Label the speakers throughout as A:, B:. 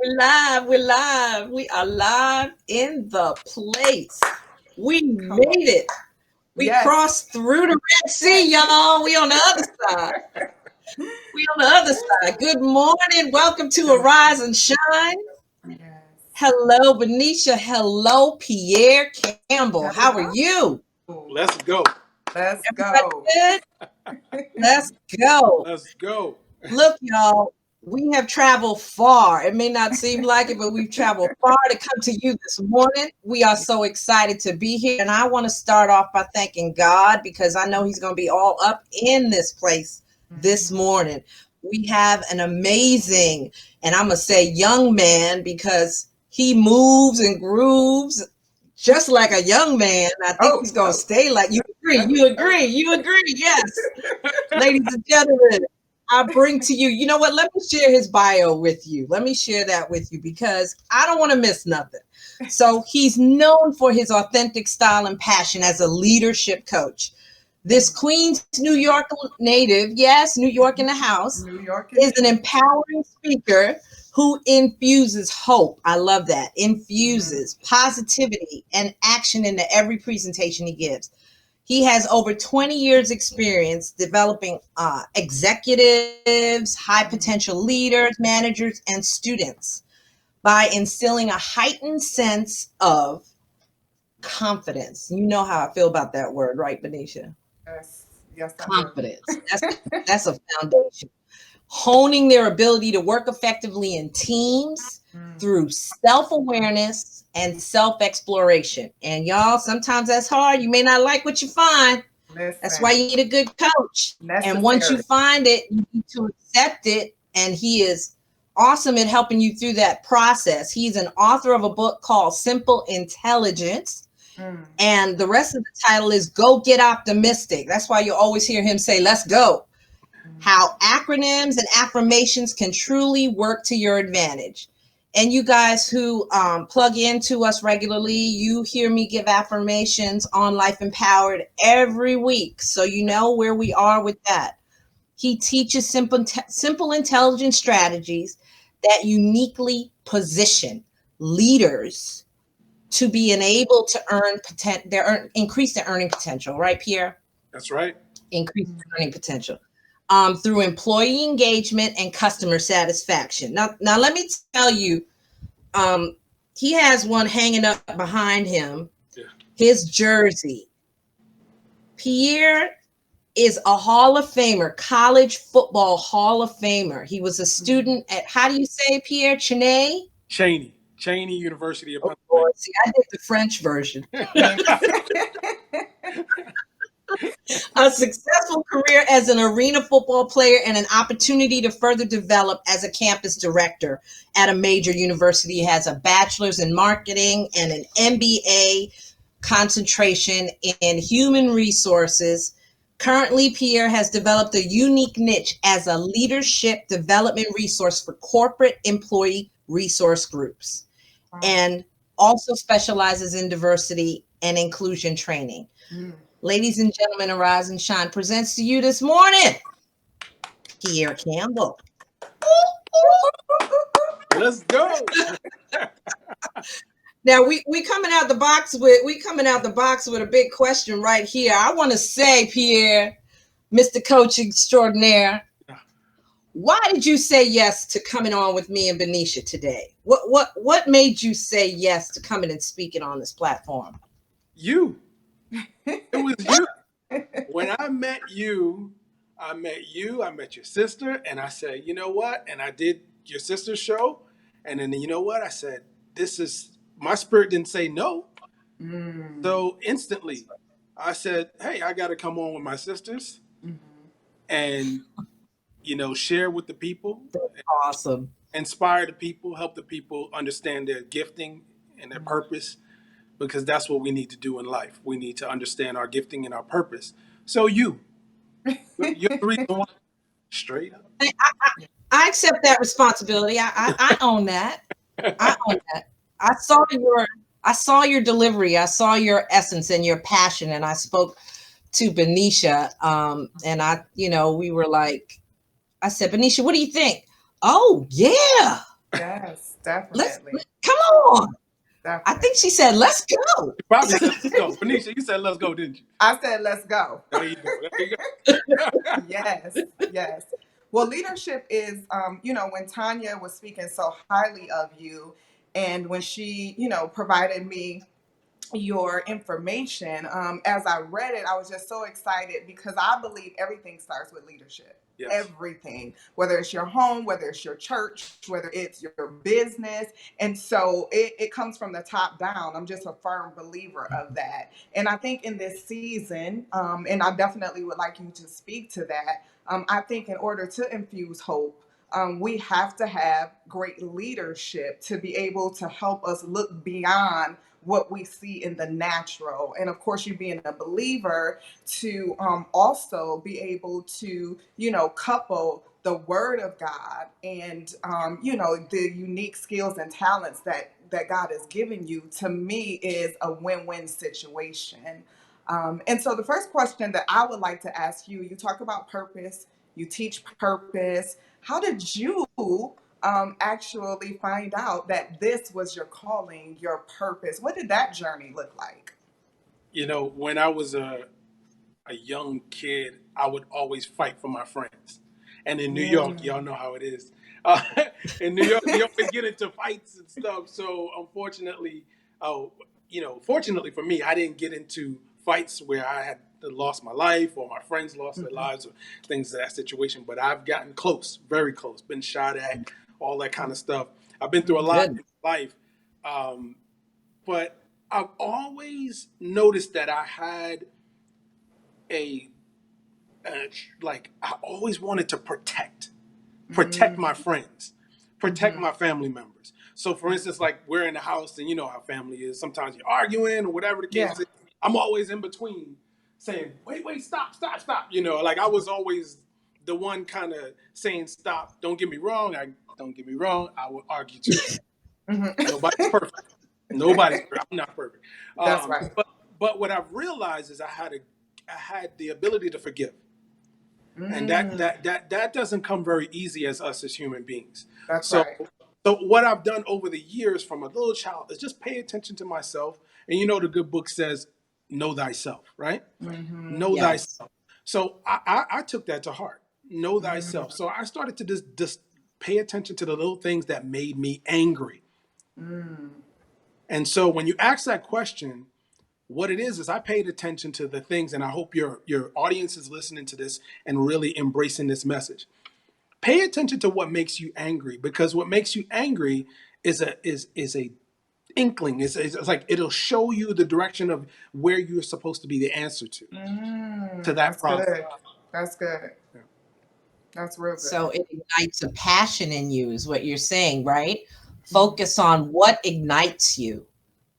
A: We're live. We are live in the place. We
B: Come on.
A: made it. We
B: Yes.
A: crossed through the Red Sea, y'all. We on the other side. We on the other side. Good morning. Welcome to Arise and Shine.
B: Yes.
A: Hello, Benicia. Hello, Pierre Campbell. How are
B: Hello.
A: you?
C: Let's go.
B: Let's
A: Everybody
B: go.
A: good? Let's go.
C: Let's go.
A: Look, y'all, we have traveled far. It may not seem like it, but we've traveled far to come to you this morning. We are so excited to be here. And I want to start off by thanking God because I know He's going to be all up in this place this morning. We have an amazing, and I'm going to say young man because he moves and grooves just like a young man. I think he's going to stay like you agree. You agree. You agree. Yes. Ladies and gentlemen, I bring to you, you know what? Let me share his bio with you. Let me share that with you because I don't want to miss nothing. So he's known for his authentic style and passion as a leadership coach. This Queens, New York native, yes, New York in the house,
B: New York
A: is an empowering speaker who infuses hope. I love that. Infuses positivity and action into every presentation he gives. He has over 20 years experience developing executives, high potential leaders, managers, and students by instilling a heightened sense of confidence. You know how I feel about that word, right, Benicia?
B: Yes. Yes, I do.
A: Confidence. That's a foundation. Honing their ability to work effectively in teams through self-awareness and self-exploration. And y'all, sometimes that's hard. You may not like what you find.
B: Listen.
A: That's why you need a good coach.
B: Necessary.
A: And once you find it, you need to accept it. And he is awesome at helping you through that process. He's an author of a book called Simple Intelligence. And the rest of the title is Go Get Optimistic. That's why you always hear him say, let's go. How acronyms and affirmations can truly work to your advantage. And you guys who plug into us regularly, you hear me give affirmations on Life Empowered every week. So you know where we are with that. He teaches simple intelligence strategies that uniquely position leaders to be enabled to increase their earning potential. Right, Pierre?
C: That's right.
A: Increase their earning potential. Through employee engagement and customer satisfaction. Now let me tell you, he has one hanging up behind him, his jersey. Pierre is a Hall of Famer, college football Hall of Famer. He was a student at, how do you say, Pierre?
C: Cheney University of
A: Pennsylvania.
C: Pennsylvania.
A: See, I did the French version. A successful career as an arena football player and an opportunity to further develop as a campus director at a major university. He has a bachelor's in marketing and an MBA concentration in human resources. Currently, Pierre has developed a unique niche as a leadership development resource for corporate employee resource groups, and also specializes in diversity and inclusion training. Ladies and gentlemen, Arise and Shine presents to you this morning, Pierre Campbell.
C: Let's go.
A: Now we coming out the box with a big question right here. I want to say, Pierre, Mr. Coach Extraordinaire, why did you say yes to coming on with me and Benicia today? What made you say yes to coming and speaking on this platform?
C: You. It was you. When I met you, I met your sister, and I said, you know what? And I did your sister's show, and then you know what? I said, this is, my spirit didn't say no. So instantly, I said, hey, I got to come on with my sisters and, share with the people.
A: That's awesome.
C: Inspire the people, help the people understand their gifting and their purpose, because that's what we need to do in life. We need to understand our gifting and our purpose. So you're the reason why. Straight up.
A: I accept that responsibility. I own that. I own that. I saw your delivery. I saw your essence and your passion. And I spoke to Benicia. And we were like, I said, Benicia, what do you think? Oh, yeah.
B: Yes,
A: Let's
B: definitely.
A: come on. I
B: Definitely.
A: think she said, let's go.
C: You probably said let's go. Venetia, you said let's go, didn't you?
B: I said, let's go.
C: There you go. There you go.
B: Yes, yes. Well, leadership is, when Tanya was speaking so highly of you, and when she, provided me your information, as I read it, I was just so excited because I believe everything starts with leadership.
C: Yes.
B: Everything, whether it's your home, whether it's your church, whether it's your business. And so it comes from the top down. I'm just a firm believer of that. And I think in this season, and I definitely would like you to speak to that, I think in order to infuse hope, we have to have great leadership to be able to help us look beyond what we see in the natural. And of course, you being a believer, to also be able to, couple the word of God and, the unique skills and talents that God has given you, to me is a win-win situation. And so the first question that I would like to ask you, you talk about purpose, you teach purpose. How did you actually find out that this was your calling, your purpose? What did that journey look like?
C: When I was a young kid, I would always fight for my friends. And in New York, y'all know how it is. Uh, in New York, we always get into fights and stuff. So unfortunately, fortunately for me, I didn't get into fights where I had lost my life or my friends lost their lives or things of that situation. But I've gotten close, very close, been shot at, all that kind of stuff. I've been through a lot
A: Good.
C: in life. But I've always noticed that I had a like I always wanted to protect my friends, protect my family members. So for instance, like we're in the house and you know how family is. Sometimes you're arguing or whatever the case
B: Yeah.
C: is. I'm always in between saying, wait, stop. Like I was always the one kind of saying stop. Don't get me wrong. I will argue too. Nobody's perfect. Nobody's perfect. I'm not perfect.
B: That's right.
C: But what I've realized is I had the ability to forgive. And that
B: Mm,
C: that that that doesn't come very easy as us as human beings.
B: that's
C: So
B: right.
C: so what I've done over the years from a little child is just pay attention to myself. And the good book says, know thyself, right? Know
A: Yes.
C: thyself. So I took that to heart. Know thyself. So I started to just pay attention to the little things that made me angry. And so when you ask that question, what it is I paid attention to the things, and I hope your audience is listening to this and really embracing this message. Pay attention to what makes you angry, because what makes you angry is a inkling. It's like it'll show you the direction of where you're supposed to be the answer to that
B: That's
C: problem.
B: good. That's good.
C: Yeah.
B: That's real good.
A: So it ignites a passion in you, is what you're saying, right?
B: Mhm.
A: Focus on what ignites you.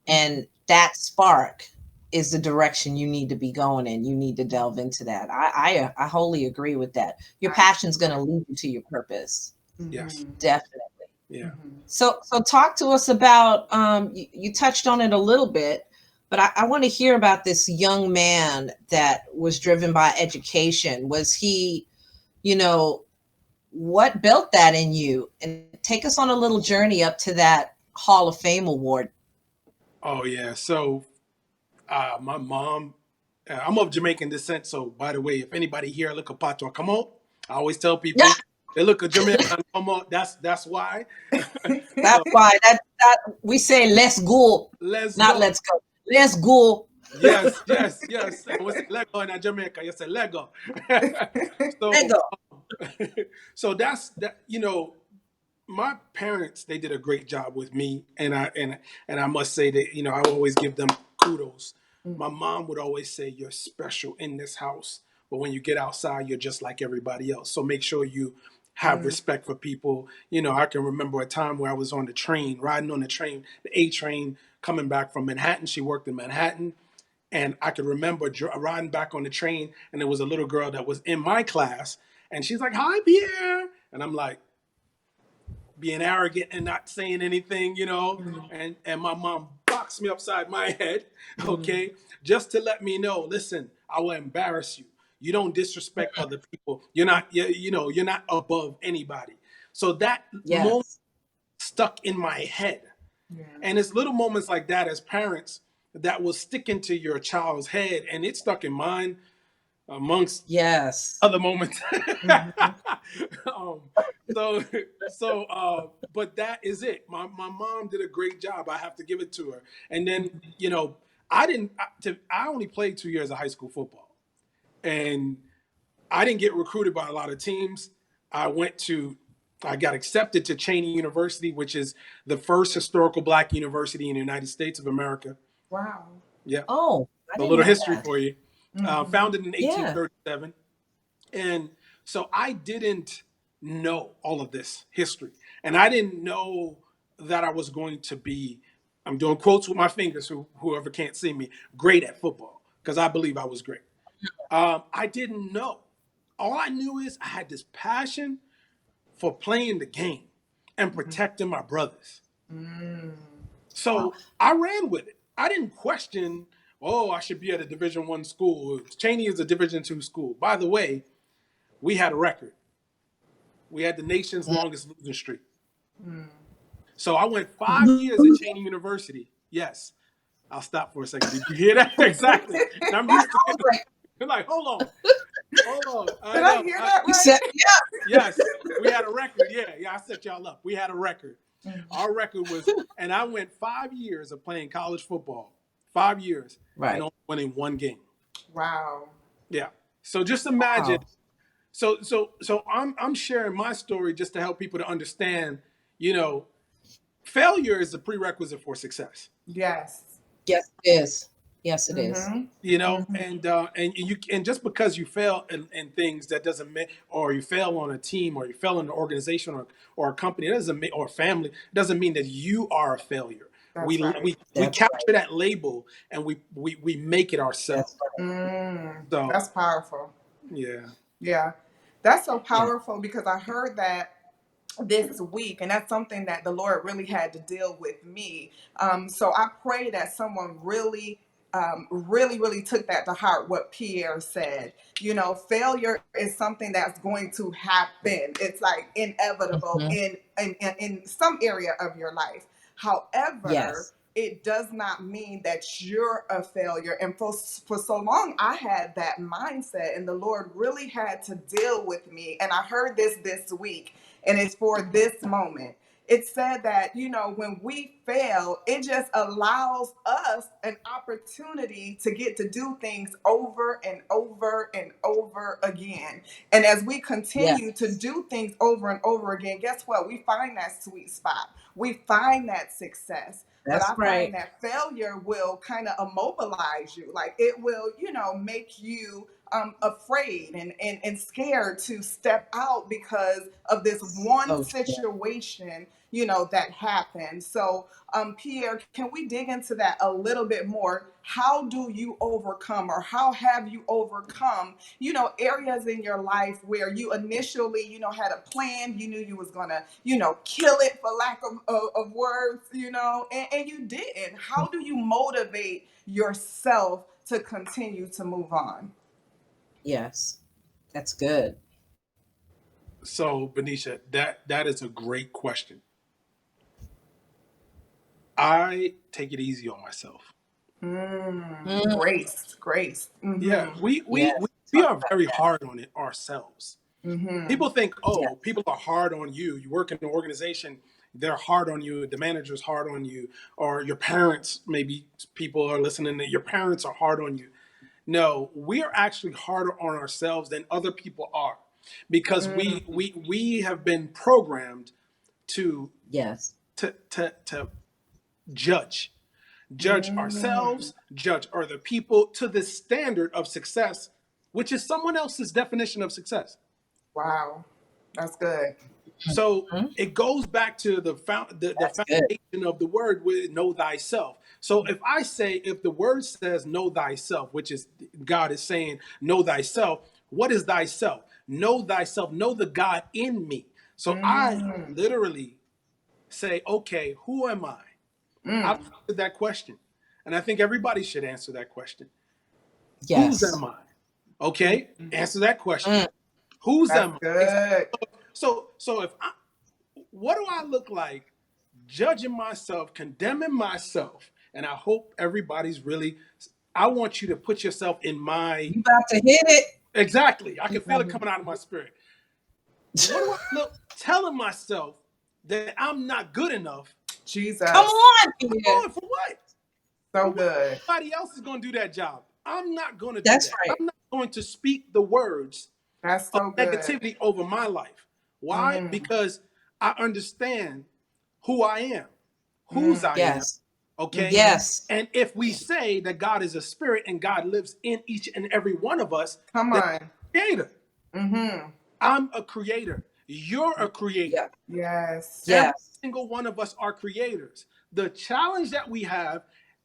A: And that spark is the direction you need to be going in. You need to delve into that. I wholly agree with that. Your
B: I,
A: passion's going to lead you to your purpose.
C: Yes.
A: Definitely.
C: Yeah.
A: So talk to us about, you touched on it a little bit, but I want to hear about this young man that was driven by education. Was he, what built that in you? And take us on a little journey up to that Hall of Fame award.
C: Oh yeah. So my mom, I'm of Jamaican descent. So by the way, if anybody here look a pato, come on. I always tell people they look a Jamaican, come on. That's why.
A: That's
C: So
A: why that we say let's go,
C: let's
A: not
C: go.
A: let's go. Let's go.
C: Yes. And we say Lego in Jamaica. You say Lego.
A: Let's
C: so,
A: go.
C: so that's that. My parents, they did a great job with me, and I must say that I always give them kudos. My mom would always say, "You're special in this house, but when you get outside, you're just like everybody else. So make sure you have respect for people." I can remember a time where I was on the train, riding on the train, the A train, coming back from Manhattan. She worked in Manhattan. And I could remember riding back on the train, and there was a little girl that was in my class, and she's like, "Hi, Pierre," and I'm like, being arrogant and not saying anything, and my mom boxed me upside my head, okay, just to let me know, listen, I will embarrass you. You don't disrespect other people. You're not above anybody. So that moment
A: Yes.
C: stuck in my head.
B: Yeah.
C: And it's little moments like that as parents that will stick into your child's head, and it stuck in mine amongst
A: Yes.
C: other moments.
A: Mhm.
C: um, so but that is it. My mom did a great job. I have to give it to her. And then, I only played 2 years of high school football, and I didn't get recruited by a lot of teams. I got accepted to Cheney University, which is the first historical Black university in the United States of America.
B: Wow.
C: Yeah,
A: Oh, I
C: a
A: didn't
C: little
A: know
C: history
A: that.
C: for you.
B: Mm-hmm.
C: Founded in
A: Yeah.
C: 1837. And so I didn't know all of this history. And I didn't know that I was going to be, I'm doing quotes with my fingers, whoever can't see me, great at football, because I believe I was great. I didn't know. All I knew is I had this passion for playing the game and protecting my brothers.
B: Mm.
C: So I ran with it. I didn't question, oh, I should be at a Division I school. Cheney is a Division II school. By the way, we had a record. We had the nation's longest losing streak.
B: Mm.
C: So I went 5 years at Cheney University. Yes. I'll stop for a second. Did you hear that? Exactly. And I'm used to it. You're like, hold on.
B: Did I hear that
A: You
B: right?
A: said, yeah.
C: Yes, we had a record. Yeah, I set y'all up. We had a record.
B: Mhm.
C: Our record was, and I went 5 years of playing college football. 5 years.
A: Right.
C: And only winning one game.
B: Wow.
C: Yeah. So just imagine.
A: Wow.
C: So I'm sharing my story just to help people to understand, failure is a prerequisite for success.
B: Yes.
A: Yes, it is. Yes, it is.
B: Mm-hmm.
C: And just because you fail in things, that doesn't mean, or you fail on a team, or you fail in an organization, or a company, it doesn't mean, or a family, doesn't mean that you are a failure.
B: That's right.
C: We
A: That's
C: capture that label, and we make it ourselves.
A: That's right.
C: So
B: That's powerful.
C: yeah.
B: Yeah. That's so
A: Yeah.
B: powerful because I heard that this week, and that's something that the Lord really had to deal with me. So I pray that someone really took that to heart, what Pierre said. Failure is something that's going to happen. It's like inevitable
A: Mhm.
B: in some area of your life. However,
A: Yes.
B: it does not mean that you're a failure. And for so long, I had that mindset, and the Lord really had to deal with me. And I heard this week, and it's for this moment. It said that, when we fail, it just allows us an opportunity to get to do things over and over and over again. And as we continue to
A: Yes.
B: do things over and over again, guess what? We find that sweet spot. We find that success. But
A: That's
B: I
A: right.
B: find that failure will kind of immobilize you. Like it will, make you afraid and scared to step out because of this one
A: So true.
B: situation, that happened. So, Pierre, can we dig into that a little bit more? How do you overcome, or how have you overcome, areas in your life where you initially, had a plan, you knew you was gonna, kill it, for lack of words, and you didn't. How do you motivate yourself to continue to move on?
A: Yes. That's good.
C: So Benicia, that is a great question. I take it easy on myself.
A: Mm.
B: Grace.
C: Yeah,
B: Mm-hmm.
C: we
A: Yes.
C: we
A: Talk
C: are
A: about
C: very
A: that.
C: hard on it ourselves.
B: Mm-hmm.
C: People think,
A: Yes.
C: oh, people are hard on you. You work in an organization, they're hard on you. The manager's hard on you, or your parents. Maybe people are listening that your parents are hard on you. No, we are actually harder on ourselves than other people are, because we have been programmed to
A: Yes.
C: to judge
B: Mm.
C: ourselves, judge other people to the standard of success, which is someone else's definition of success.
B: Wow. That's good.
C: So
A: Mhm.
C: it goes back to the
A: That's good.
C: foundation of the word, with know thyself. So if the word says know thyself, which is God is saying know thyself, what is thyself? Know thyself, know the God in me. So I
B: Mm.
C: literally say, okay, who am I? I've
B: Mm.
C: answered that question. And I think everybody should answer that question. Whose
A: Yes.
C: am I? Okay, answer that question.
A: Mm.
C: Whose
B: That's
C: am I?
B: good.
C: So what do I look like judging myself, condemning myself. And I hope everybody's really, I want you to put yourself in my,
A: You about to hit it.
C: exactly. I can feel it coming out of my spirit. What do I look telling myself that I'm not good enough?
B: Jesus.
A: Come on,
C: Come
A: Pierre.
C: on, for what?
B: So good.
C: Somebody else is going to do that job. I'm not going to do
A: That's
C: that.
A: right.
C: I'm not going to speak the words
B: That's
C: of
B: so good.
C: negativity over my life. Why? Because I understand who I am, whose I am.
A: Yes.
C: Okay.
A: Yes.
C: And if we say that God is a spirit and God lives in each and every one of us,
B: Come
C: then
B: on.
C: I'm a creator. I'm a creator. You're a creator.
A: Yeah.
B: Yes.
C: Every
A: Yes.
C: single one of us are creators. The challenge that we have,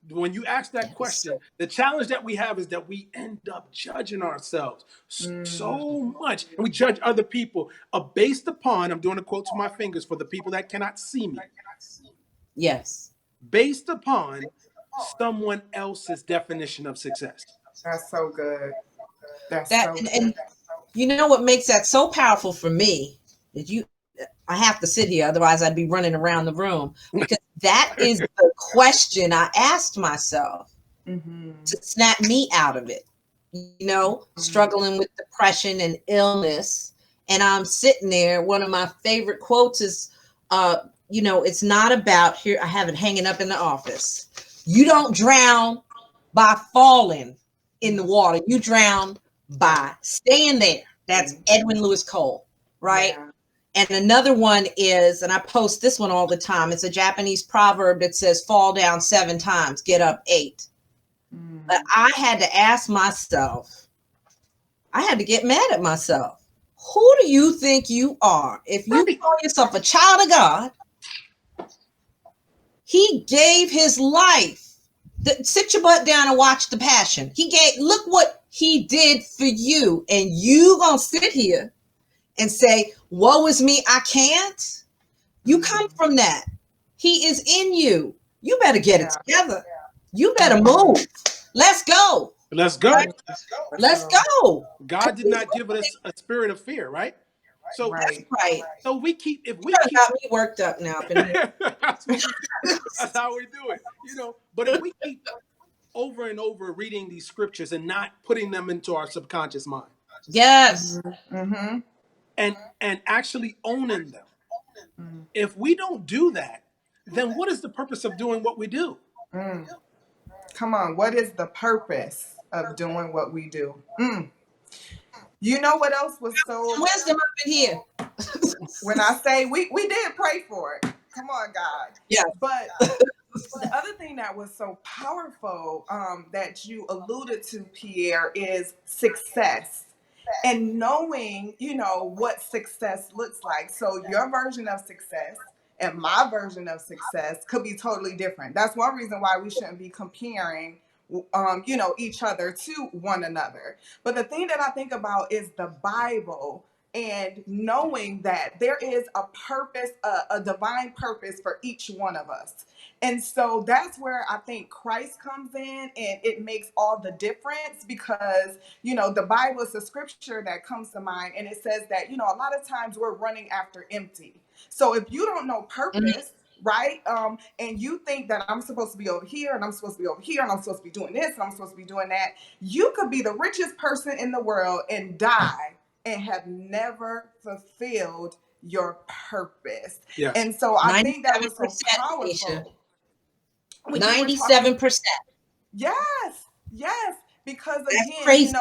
C: when you ask that
A: That is
C: question,
A: so.
C: the challenge that we have is that we end up judging ourselves so much. And we judge other people based upon, I'm doing a quote to my fingers for the people that cannot see me,
A: Yes.
C: based upon someone else's definition of success.
B: That's so good. That's
A: That
B: so good.
A: and you know what makes that so powerful for me is I have to sit here, otherwise I'd be running around the room, because that is the question I asked myself to snap me out of it. Struggling with depression and illness, and I'm sitting there. One of my favorite quotes is, it's not about here. I have it hanging up in the office. You don't drown by falling in the water. You drown by staying there. That's Edwin Lewis Cole, right?
B: Yeah.
A: And another one is, and I post this one all the time, it's a Japanese proverb that says, fall down 7 times, get up 8. But I had to ask myself, I had to get mad at myself. Who do you think you are? If you call yourself a child of God, he gave his life. Sit your butt down and watch The Passion. Look what he did for you. And you gonna sit here and say, woe is me, I can't. You come from that. He is in you. You better get it together. You better move. Let's go.
C: Let's go.
A: Right? Let's go.
C: God did not give us a spirit of fear, right? So
A: That's right.
C: So if we
A: You
C: keep
A: got me worked up now.
C: that's how we do it, But if we keep over and over reading these scriptures and not putting them into our subconscious mind,
A: Yes.
C: and actually owning them, if we don't do that, then what is the purpose of doing what we do?
B: Come on. What is the purpose of doing what we do? You know what else was so
A: Wisdom up in here.
B: when I say we did pray for it. Come on, God.
A: Yeah.
B: But the other thing that was so powerful that you alluded to, Pierre, is success. And knowing, what success looks like. So your version of success and my version of success could be totally different. That's one reason why we shouldn't be comparing each other to one another. But the thing that I think about is the Bible, and knowing that there is a purpose, a divine purpose for each one of us. And so that's where I think Christ comes in, and it makes all the difference, because, the Bible is a scripture that comes to mind, and it says that, a lot of times we're running after empty. So if you don't know purpose, right? And you think that I'm supposed to be over here, and I'm supposed to be over here, and I'm supposed to be doing this, and I'm supposed to be doing that. You could be the richest person in the world and die and have never fulfilled your purpose.
C: Yes.
B: And so I think that was so
A: 97%,
B: powerful.
A: 97%.
B: Yes. Because
A: That's
B: again,
A: crazy.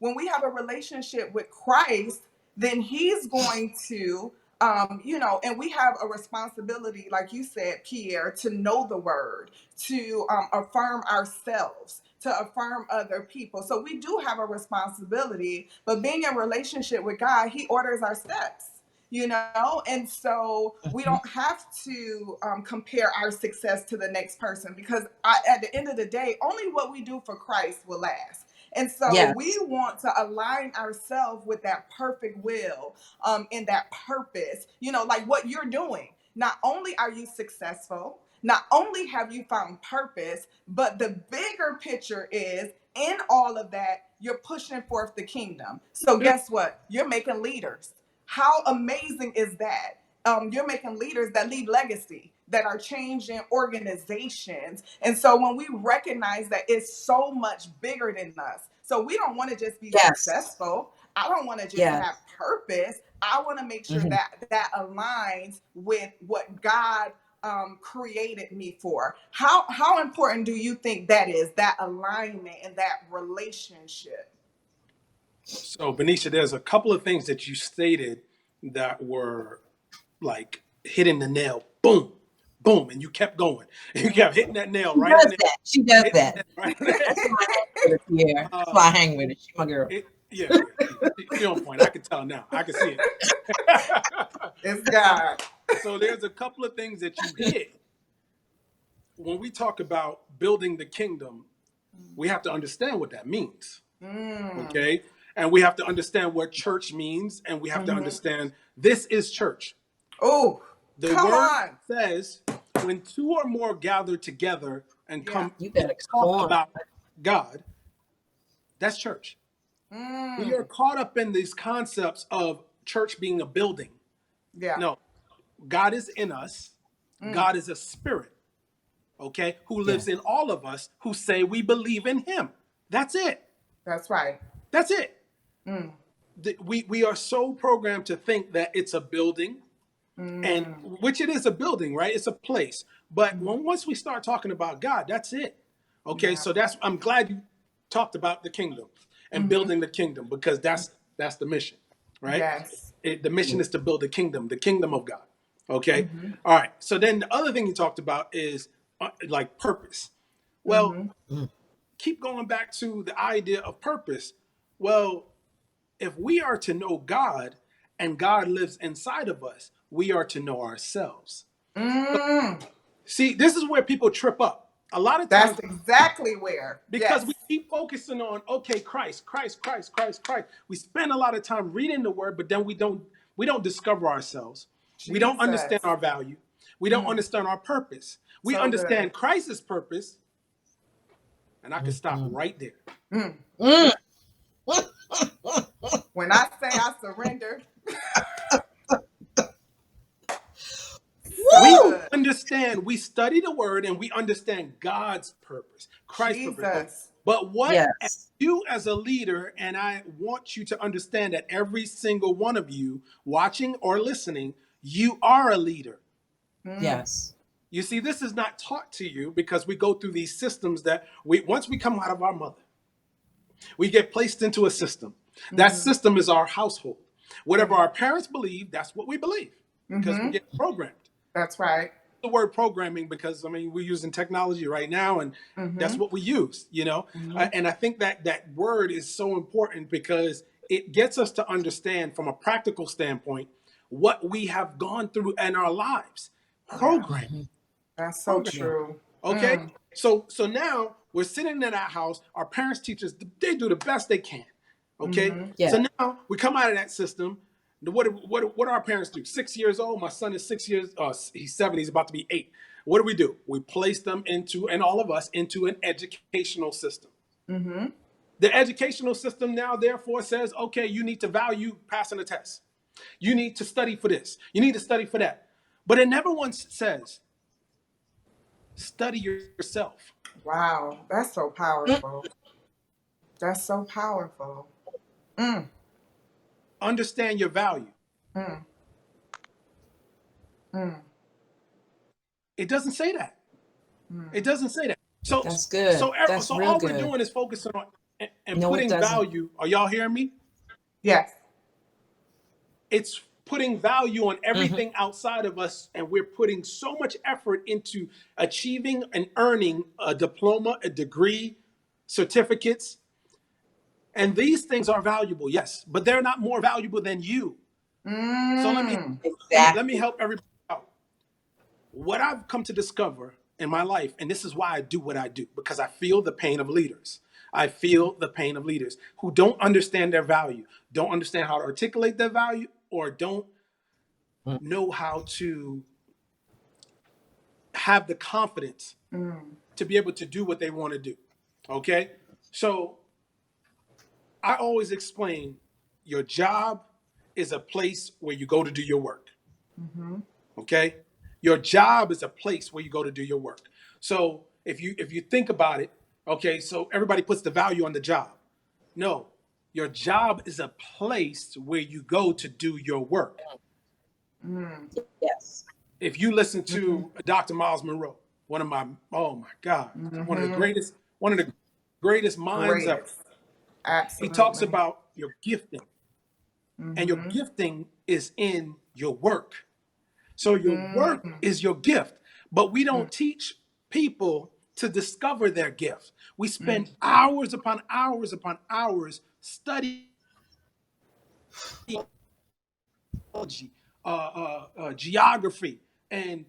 B: when we have a relationship with Christ, then he's going to, and we have a responsibility, like you said, Pierre, to know the word, to affirm ourselves, to affirm other people. So we do have a responsibility, but being in relationship with God, he orders our steps. And so we don't have to compare our success to the next person, because at the end of the day, only what we do for Christ will last. And so we want to align ourselves with that perfect will and that purpose, like what you're doing. Not only are you successful, not only have you found purpose, but the bigger picture is, in all of that, you're pushing forth the kingdom. So guess what? You're making leaders. How amazing is that? you're making leaders that leave legacy, that are changing organizations. And so when we recognize that it's so much bigger than us, so we don't want to just be
A: Yes.
B: successful. I don't want to just
A: Yes.
B: have purpose. I want to make sure
A: Mhm.
B: that that aligns with what God created me for. How important do you think that is, that alignment and that relationship?
C: So, Benicia, there's a couple of things that you stated that were like hitting the nail, boom, boom, and you kept going. You kept hitting that nail
A: She
C: right in
A: does
C: there,
A: that. She does
C: hitting
A: that.
C: that nail right in there.
A: That's why I hang with her, Pierre. That's why
C: Uh,
A: I hang with her. She my girl.
C: yeah, yeah, she on point. I can tell now. I can see it.
B: It's God.
C: So there's a couple of things that you hit when we talk about building the kingdom. We have to understand what that means.
B: Mm.
C: Okay, and we have to understand what church means, and we have to
B: Mm-hmm.
C: understand this is church.
B: Oh,
C: The
B: come
C: word
B: on.
C: says when two or more gather together and
B: Yeah.
C: come
A: You
C: and
A: better
C: talk
A: come on.
C: about God, that's church. We are
B: Mm.
C: caught up in these concepts of church being a building.
B: Yeah.
C: No, God is in us.
B: Mm.
C: God is a spirit, okay, who
A: Yeah.
C: lives in all of us who say we believe in him. That's it.
B: That's right.
C: That's it.
B: Mm.
C: We are so programmed to think that it's a building, and
B: Mm.
C: which it is a building, right? It's a place. But
B: Mm.
C: once we start talking about God, that's it. Okay,
B: Yeah.
C: so I'm glad you talked about the kingdom and
B: Mm-hmm.
C: building the kingdom, because that's the mission, right?
B: Yes.
C: The mission is to build the kingdom of God. Okay,
B: Mm-hmm.
C: all right. So then the other thing you talked about is like purpose. Well,
B: Mm-hmm.
A: Mm.
C: keep going back to the idea of purpose. Well, if we are to know God and God lives inside of us, we are to know ourselves.
B: Mm.
C: See, this is where people trip up. A lot of times,
B: That's exactly where.
C: because
B: Yes.
C: we keep focusing on, okay, Christ, Christ, Christ, Christ, Christ. We spend a lot of time reading the word, but then we don't discover ourselves. We don't understand
B: Jesus.
C: our value. We don't
B: Mm.
C: understand our purpose. We
B: So good.
C: understand Christ's purpose, and I could stop
A: Mm.
C: right there.
B: Mm.
A: Mm.
B: When I say I surrender, so
C: We
A: Woo!
B: good.
C: understand, we study the word and we understand God's purpose, Christ's purpose.
B: Jesus.
C: But what
A: Yes.
C: you as a leader, and I want you to understand that every single one of you watching or listening, you are a leader.
B: Mm.
A: Yes.
C: You see, this is not taught to you because we go through these systems that once we come out of our mother, we get placed into a system. That
B: Mm-hmm.
C: system is our household. Whatever
B: Mm-hmm.
C: our parents believe, that's what we believe because we
B: Mm-hmm.
C: get programmed.
B: That's right.
C: The word programming because I mean we're using technology right now, and
B: Mm-hmm.
C: that's what we use, you know.
B: Mm-hmm.
C: And I think that that word is so important because it gets us to understand from a practical standpoint what we have gone through in our lives.
B: Yeah.
C: Program,
B: That's so
C: program.
B: true.
C: Okay,
B: Mm.
C: so now we're sitting in that house. Our parents teach us, they do the best they can. Okay,
B: Mm-hmm.
A: Yeah.
C: so now we come out of that system. What do our parents do? 6 years old. My son is 6 years. He's 7. He's about to be 8. What do? We place them into, and all of us into an educational system.
B: Mm-hmm.
C: The educational system now therefore says, okay, you need to value passing a test. You need to study for this. You need to study for that. But it never once says, study yourself.
B: Wow. That's so
A: Mm.
B: powerful. That's so powerful. Mm.
C: Understand your value.
B: Mm. Mm.
C: It doesn't say that. It
B: Mm.
C: doesn't say that. So
A: That's good. That's
C: so
A: real
C: all we're
A: good.
C: doing is focusing on and
A: No, it
C: putting
A: doesn't.
C: value. Are y'all hearing me?
B: Yes.
C: It's putting value on
A: Hmm.
C: everything outside of us, and we're putting so much effort into achieving and earning a diploma, a degree, certificates, and these things are valuable, yes, but they're not more valuable than you. So
B: Mm.
C: let me
A: Exactly.
C: help everybody out. What I've come to discover in my life, and this is why I do what I do, because I feel the pain of leaders. I feel the pain of leaders who don't understand their value, don't understand how to articulate their value, or don't
A: Mm.
C: know how to have the confidence
B: Mm.
C: to be able to do what they want to do. Okay? So I always explain your job is a place where you go to do your work. Okay, your job is a place where you go to do your work. So if you think about it, okay, so everybody puts the value on the job. No, your job is a place where you go to do your work.
A: Yes.
C: If you listen to Dr. Miles Monroe, oh my God, one of the greatest minds ever.
B: Greatest.
C: He talks
B: Absolutely.
C: about your gifting, and your gifting is in your work. So your work is your gift, but we don't teach people to discover their gift. We spend hours upon hours upon hours studying geography, and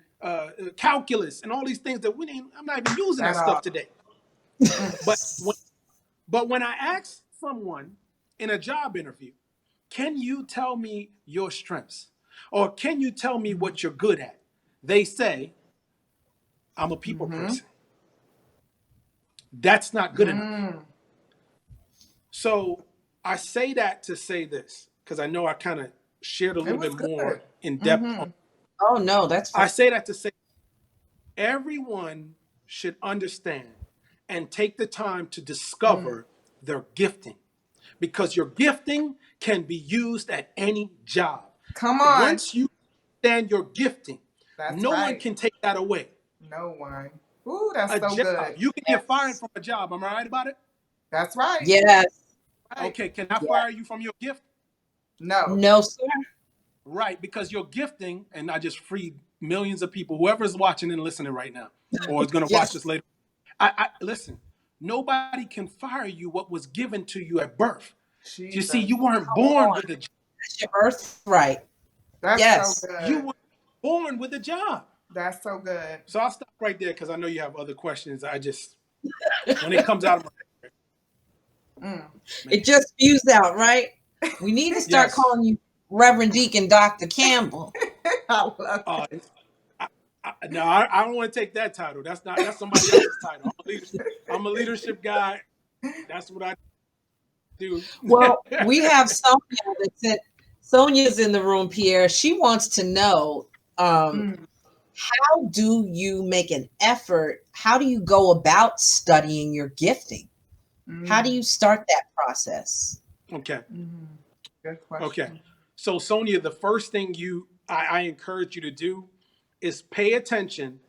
C: calculus, and all these things that I'm not even using that
B: At
C: stuff
B: all.
C: today. But when I ask someone in a job interview, can you tell me your strengths? Or can you tell me what you're good at? They say, I'm a people person. That's not good enough. So I say that to say this, because I know I kind of shared a
B: It
C: little
B: was
C: bit
B: good.
C: more in depth on.
A: Oh no, that's
C: I
A: fine.
C: say that to say everyone should understand and take the time to discover their gifting, because your gifting can be used at any job.
B: Come on.
C: Once you understand your gifting,
B: That's
C: no one
B: right.
C: can take that away.
B: No one. Ooh, that's
C: A
B: so
C: job,
B: good.
C: you can get fired from a job. Am I right about it?
B: That's right.
A: Yes.
B: Right.
C: Okay, can I
A: Yeah.
C: fire you from your gift?
B: No.
A: No, sir.
C: Right, because your gifting, and I just freed millions of people, whoever's watching and listening right now, or is going to watch
A: Yes.
C: this later. I listen. Nobody can fire you what was given to you at birth. You see,
B: Jesus.
C: you weren't
A: Come
C: born
A: on.
C: with a job.
A: That's your birthright.
B: That's so
A: Yes.
C: You
B: good.
C: were born with a job.
B: That's so good.
C: So I'll stop right there because I know you have other questions. I just, when it comes out of my
A: It just spews out, right? We need to start
C: yes,
A: calling you Reverend Deacon Dr. Campbell.
B: I love
C: uh,
B: it.
C: no, I don't want to take that title. That's somebody else's title. I'm a leadership guy. That's what I do.
A: Well, we have Sonia that's in, Sonia's in the room, Pierre. She wants to know, how do you make an effort? How do you go about studying your gifting? How do you start that process?
C: Okay.
B: Good question.
C: Okay. So Sonia, the first thing I encourage you to do is pay attention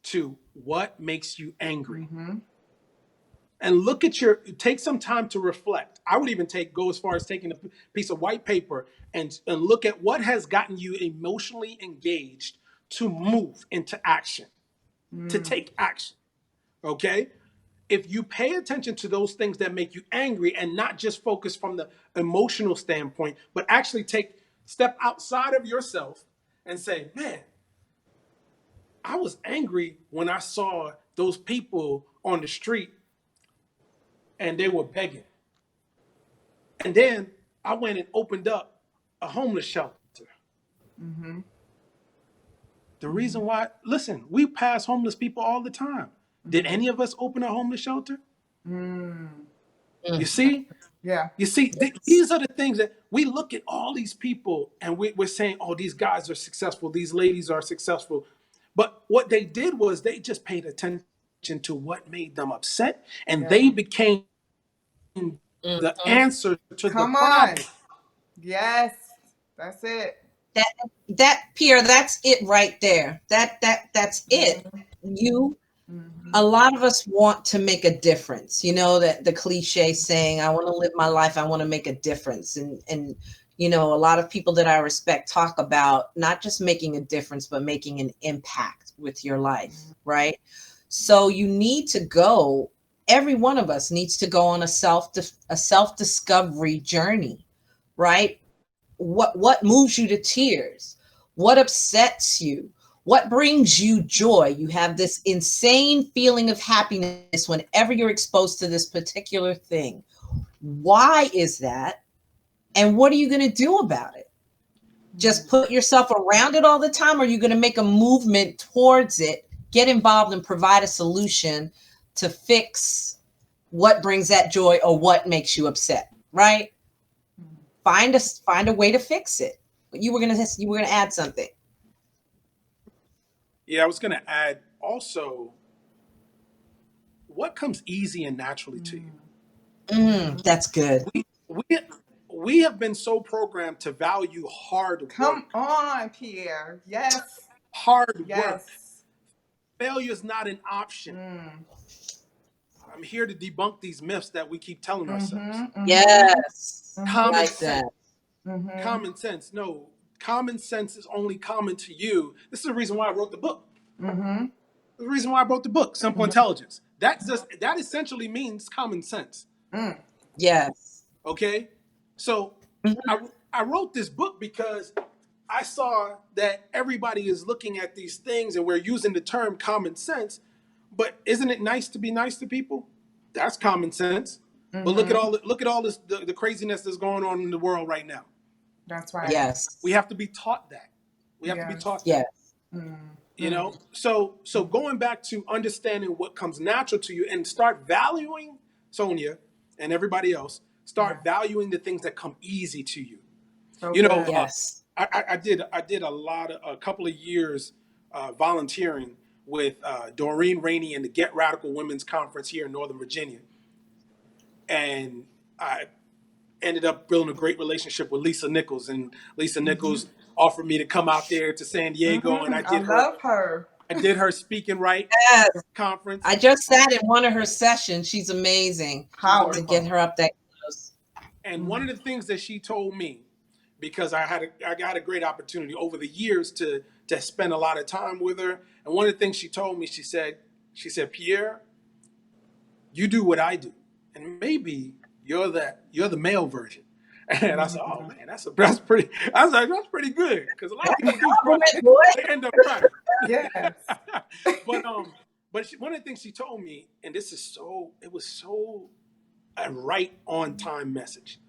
C: to what makes you angry. And take some time to reflect. I would even go as far as taking a piece of white paper and look at what has gotten you emotionally engaged to move into action, to take action. Okay? If you pay attention to those things that make you angry and not just focus from the emotional standpoint, but actually step outside of yourself and say, man, I was angry when I saw those people on the street and they were begging. And then I went and opened up a homeless shelter. The reason why, listen, we pass homeless people all the time. Did any of us open a homeless shelter? You see?
B: Yeah.
C: You see, these are the things that we look at all these people and we're saying, oh, these guys are successful. These ladies are successful. But what they did was they just paid attention to what made them upset. And they became the answer to the
B: Come on.
C: problem.
B: Yes. That's it.
A: That Pierre, that's it right there. That's it. A lot of us want to make a difference. You know, that the cliche saying, I want to live my life, I want to make a difference. And you know, a lot of people that I respect talk about not just making a difference, but making an impact with your life, right? So you need to go, every one of us needs to go on a self-discovery journey, right? What moves you to tears? What upsets you? What brings you joy? You have this insane feeling of happiness whenever you're exposed to this particular thing. Why is that? And what are you going to do about it? Just put yourself around it all the time, or are you going to make a movement towards it, get involved and provide a solution to fix what brings that joy or what makes you upset, right? Find a way to fix it. But you were going to add something.
C: Yeah, I was going to add also, what comes easy and naturally to you?
A: That's good.
C: We we have been so programmed to value hard
B: Come
C: work.
B: on, Pierre. Yes.
C: Hard work.
B: Yes.
C: Failure is not an option.
B: Mm.
C: I'm here to debunk these myths that we keep telling ourselves.
B: Mm-hmm. Mm-hmm.
A: Yes.
C: Common
A: Like
C: sense.
A: that.
B: Mm-hmm.
C: Common sense. No, common sense is only common to you. This is the reason why I wrote the book.
B: Mm-hmm.
C: The reason why I wrote the book, Simple
B: Mm-hmm.
C: Intelligence. That essentially means common sense.
B: Mm.
A: Yes.
C: Okay? So
A: Mhm.
C: I wrote this book because I saw that everybody is looking at these things and we're using the term common sense, but isn't it nice to be nice to people? That's common sense. But
B: Mm-hmm.
C: look at all this the craziness that's going on in the world right now.
B: That's right.
C: We
A: Yes.
C: have to be taught that. We have to be
B: Yes.
C: taught that.
A: Yes.
C: You
B: Mm-hmm.
C: know? So going back to understanding what comes natural to you and start valuing Sonia and everybody else,
B: Yeah.
C: start valuing the things that come easy to you.
B: So
C: You know,
B: good.
A: Yes.
C: I did a couple of years volunteering with Doreen Rainey and the Get Radical Women's Conference here in Northern Virginia, and I ended up building a great relationship with Lisa Nichols, and Lisa
B: Mm-hmm.
C: Nichols offered me to come out there to San Diego, and
B: Mm-hmm. I love her.
C: I did her speaking right
A: Yes.
C: conference,
A: I just sat in one of her sessions. She's amazing to get
B: Powerful.
A: her up that close.
C: and one
B: Mm-hmm.
C: of the things that she told me, because I got a great opportunity over the years to spend a lot of time with her, and one of the things she told me, she said, Pierre, you do what I do, and maybe you're the male version. And I said, oh
B: Mm-hmm.
C: man, that's pretty. I was like, that's pretty good because a lot of
A: That's a
C: people do cry.
A: compliment, boy.
C: They end up crying.
B: Yes.
C: but one of the things she told me, and it was so a right on time message.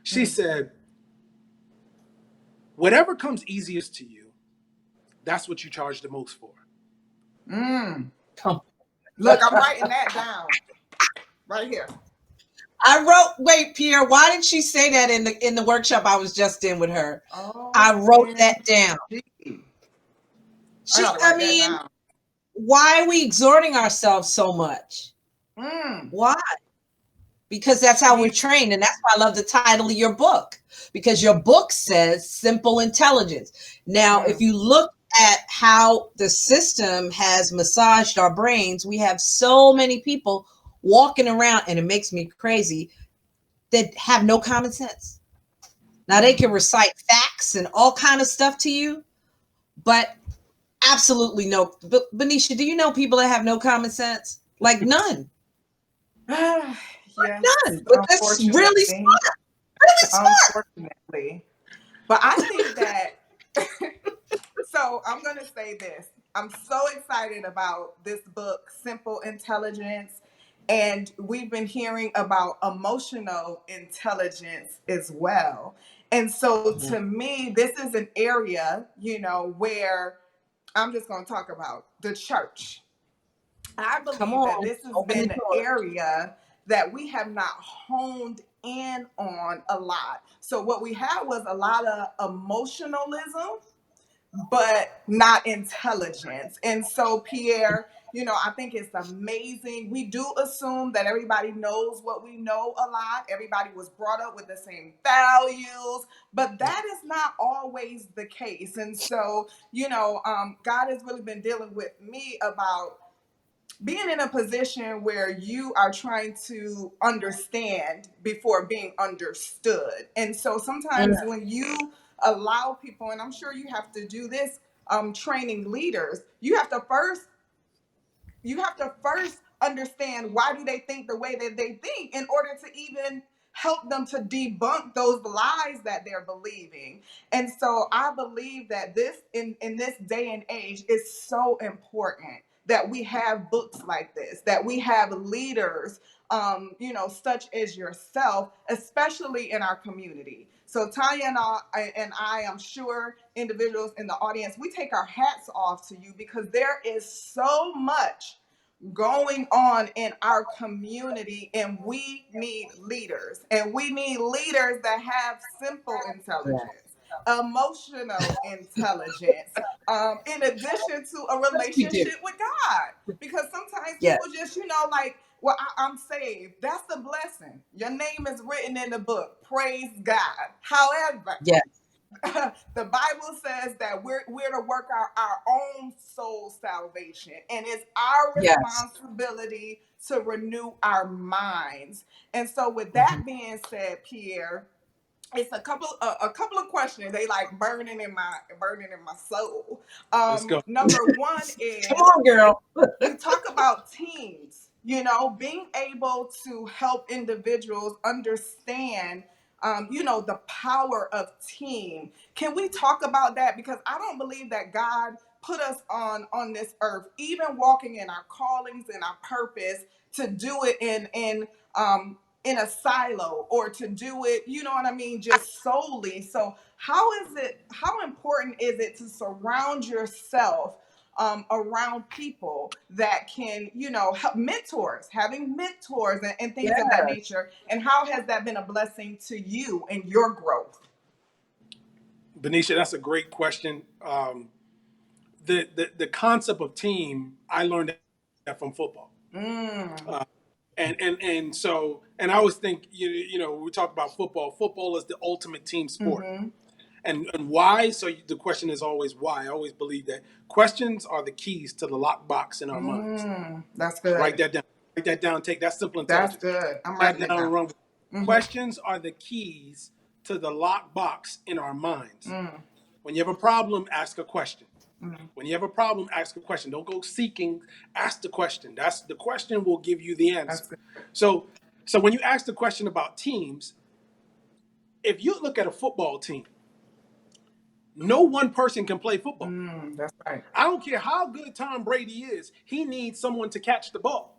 C: She
B: Mm.
C: said, whatever comes easiest to you, that's what you charge the most for.
B: Mm.
A: Come.
B: Look, I'm writing that down right here.
A: Wait, Pierre, why did she say that in the workshop I was just in with her? I wrote
B: OMG.
A: that down.
B: I gotta
A: I
B: write that
A: mean,
B: down.
A: why are we exhorting ourselves so much?
B: Mm.
A: Why? Because that's how we're
B: We.
A: trained. And that's why I love the title of your book, because your book says simple intelligence. Now, if
B: Mm.
A: you look at how the system has massaged our brains, we have so many people walking around, and it makes me crazy, that have no common sense. Now they can recite facts and all kind of stuff to you, but absolutely no. But Benicia, do you know people that have no common sense? Like none,
B: Yes,
A: none. But that's really
B: unfortunately.
A: smart, really smart.
B: Unfortunately. But I think that, so I'm going to say this. I'm so excited about this book, Simple Intelligence. And we've been hearing about emotional intelligence as well. And so
A: Yeah.
B: to me, this is an area, where I'm just going to talk about the church. I
A: Come
B: believe that
A: on,
B: this has
A: open the
B: been an
A: door.
B: area that we have not honed in on a lot. So what we had was a lot of emotionalism, but not intelligence. And so, Pierre, I think it's amazing. We do assume that everybody knows what we know a lot. Everybody was brought up with the same values, but that is not always the case. And so, God has really been dealing with me about being in a position where you are trying to understand before being understood. And so
A: Mm,
B: sometimes when you allow people, and I'm sure you have to do this, training leaders, you have to first understand why do they think the way that they think in order to even help them to debunk those lies that they're believing. And so I believe that this in this day and age is so important that we have books like this, that we have leaders, such as yourself, especially in our community. So Tanya and I am sure individuals in the audience, we take our hats off to you because there is so much going on in our community, and we need leaders, and we need leaders that have simple
A: yeah.
B: intelligence. emotional intelligence, in addition to a
A: Yes, we do.
B: relationship with God. Because sometimes
A: Yes.
B: people just, like, well, I'm saved. That's the blessing. Your name is written in the book. Praise God. However,
A: Yes.
B: the Bible says that we're to work our own soul salvation, and it's our
A: Yes.
B: responsibility to renew our minds. And so, with
A: Mm-hmm.
B: that being said, Pierre, it's a couple of questions. They like burning in my soul.
C: Let's go.
B: Number one
A: Come
B: is,
A: on, girl.
B: you talk about teams, being able to help individuals understand, the power of team. Can we talk about that? Because I don't believe that God put us on this earth, even walking in our callings and our purpose, to do it in a silo, or to do it, you know what I mean, just solely. So how important is it to surround yourself around people that can, help, having mentors and things of that
A: Yes.
B: nature? And how has that been a blessing to you in your growth?
C: Benicia, that's a great question. The concept of team, I learned that from football.
B: Mm.
C: Uh, and I always think, when we talk about football, football is the ultimate team sport.
B: Mm-hmm.
C: And why? So the question is always why. I always believe that questions are the keys to the lockbox in our minds.
B: That's
C: Write
B: good.
C: that down. Write that down. Take that simple
B: That's
C: intelligence.
B: good. I'm
C: That
B: writing it
C: down
B: down.
C: and run with it.
B: Mm-hmm.
C: Questions are the keys to the lockbox in our minds.
B: Mm.
C: When you have a problem, ask a question.
B: Mm.
C: When you have a problem, ask a question. Don't go seeking. Ask the question. The question will give you the answer.
B: That's good.
C: So when you ask the question about teams, if you look at a football team, no one person can play football.
B: That's right.
C: I don't care how good Tom Brady is. He needs someone to catch the ball.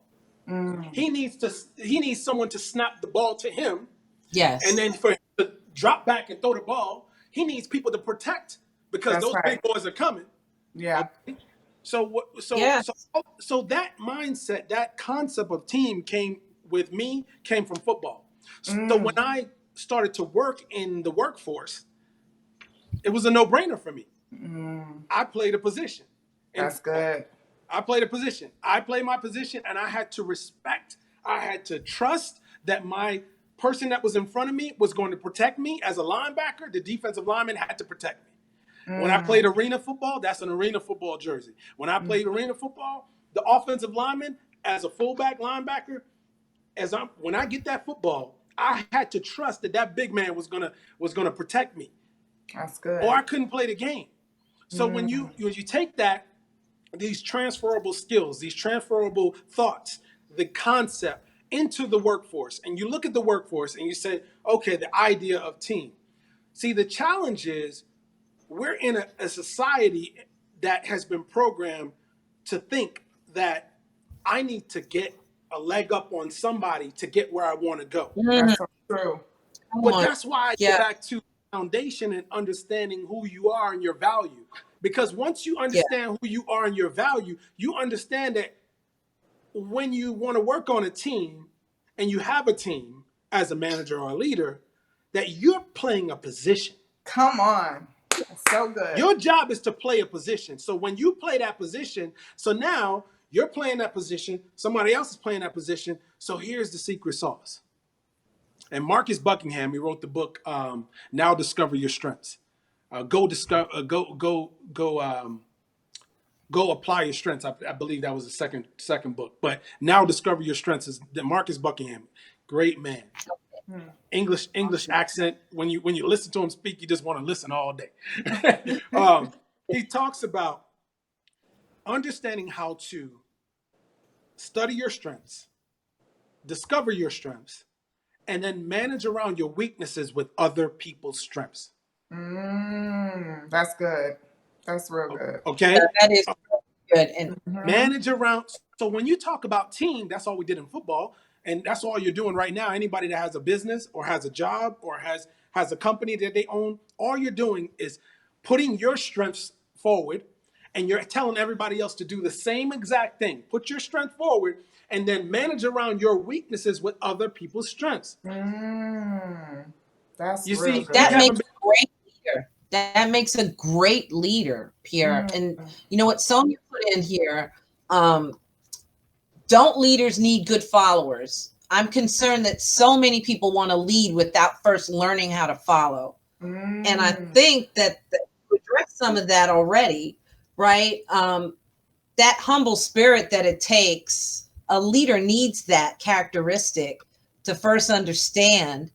B: Mm.
C: He needs someone to snap the ball to him, and
A: Yes.
C: then for him to drop back and throw the ball, he needs people to protect because
B: That's
C: those
B: right.
C: big boys are coming.
B: Yeah.
C: Okay? So what?
A: Yes.
C: So that mindset, that concept of team came from football. So when
B: Mm.
C: I started to work in the workforce, it was a no-brainer for me.
B: Mm.
C: I played a position in
B: That's
C: football.
B: good.
C: I played a position. I played my position, and I had to respect. I had to trust that my person that was in front of me was going to protect me as a linebacker. The defensive lineman had to protect me. When I played
B: Mm.
C: arena football, that's an arena football jersey. When I
B: Mm.
C: played arena football, the offensive lineman, as a fullback linebacker, when I get that football, I had to trust that big man was gonna protect me,
B: That's
C: or
B: good.
C: I couldn't play the game. So when
B: Mm.
C: you take these transferable skills, these transferable thoughts, the concept into the workforce, and you look at the workforce and you say, okay, the idea of team. See, the challenge is we're in a society that has been programmed to think that I need to get a leg up on somebody to get where I want to go.
A: Mm,
B: That's so true.
A: come
C: But
A: on.
C: that's why I go
A: Yeah.
C: back to foundation and understanding who you are and your value. Because once you
A: Yeah.
C: understand who you are and your value, you understand that when you want to work on a team and you have a team as a manager or a leader, that you're playing a position.
B: Come on. That's so good.
C: Your job is to play a position. So when you play that position, so now you're playing that position, somebody else is playing that position. So here's the secret sauce. And Marcus Buckingham, he wrote the book "Now Discover Your Strengths." Go discover, go apply your strengths. I believe that was the second book. But "Now Discover Your Strengths" is the Marcus Buckingham, great man.
B: Mm.
C: English accent. When you listen to him speak, you just want to listen all day. He talks about understanding how to study your strengths, discover your strengths, and then manage around your weaknesses with other people's strengths.
B: That's good. That's real good.
C: Okay?
A: Yeah, that is good. And
B: Mm-hmm.
C: Manage around. So when you talk about team, that's all we did in football. And that's all you're doing right now. Anybody that has a business or has a job or has a company that they own, all you're doing is putting your strengths forward and you're telling everybody else to do the same exact thing. Put your strength forward and then manage around your weaknesses with other people's strengths.
B: Mm. That's
C: You
B: real
C: see,
B: good.
C: we
A: that
C: haven't
A: makes
C: been
A: a great leader. That makes a great leader, Pierre. And
B: Mm.
A: you know what Sonia put in here? Um, don't leaders need good followers? I'm concerned that so many people want to lead without first learning how to follow. And I
B: Mm.
A: think that you addressed some of that already, right? That humble spirit that it takes, a leader needs that characteristic to first understand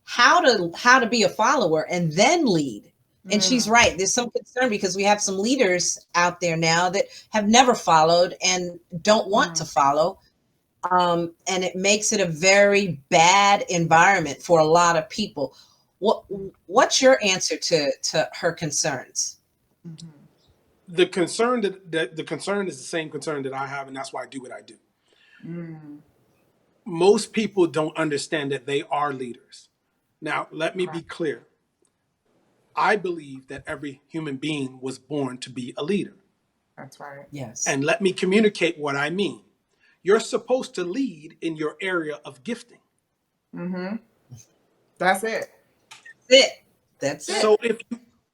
A: how to be a follower and then lead. And she's
B: Mm.
A: right. There's some concern because we have some leaders out there now that have never followed and don't want to
B: Mm.
A: follow. And it makes it a very bad environment for a lot of people. What what's your answer to her concerns?
B: Mhm.
C: The concern that the concern is the same concern that I have, and that's why I do what I do.
B: Mm.
C: Most people don't understand that they are leaders. Now, let me
B: Right.
C: be clear. I believe that every human being was born to be a leader.
B: That's right.
A: Yes.
C: And let me communicate what I mean. You're supposed to lead in your area of gifting.
B: Mm-hmm. That's it.
A: That's it. That's it.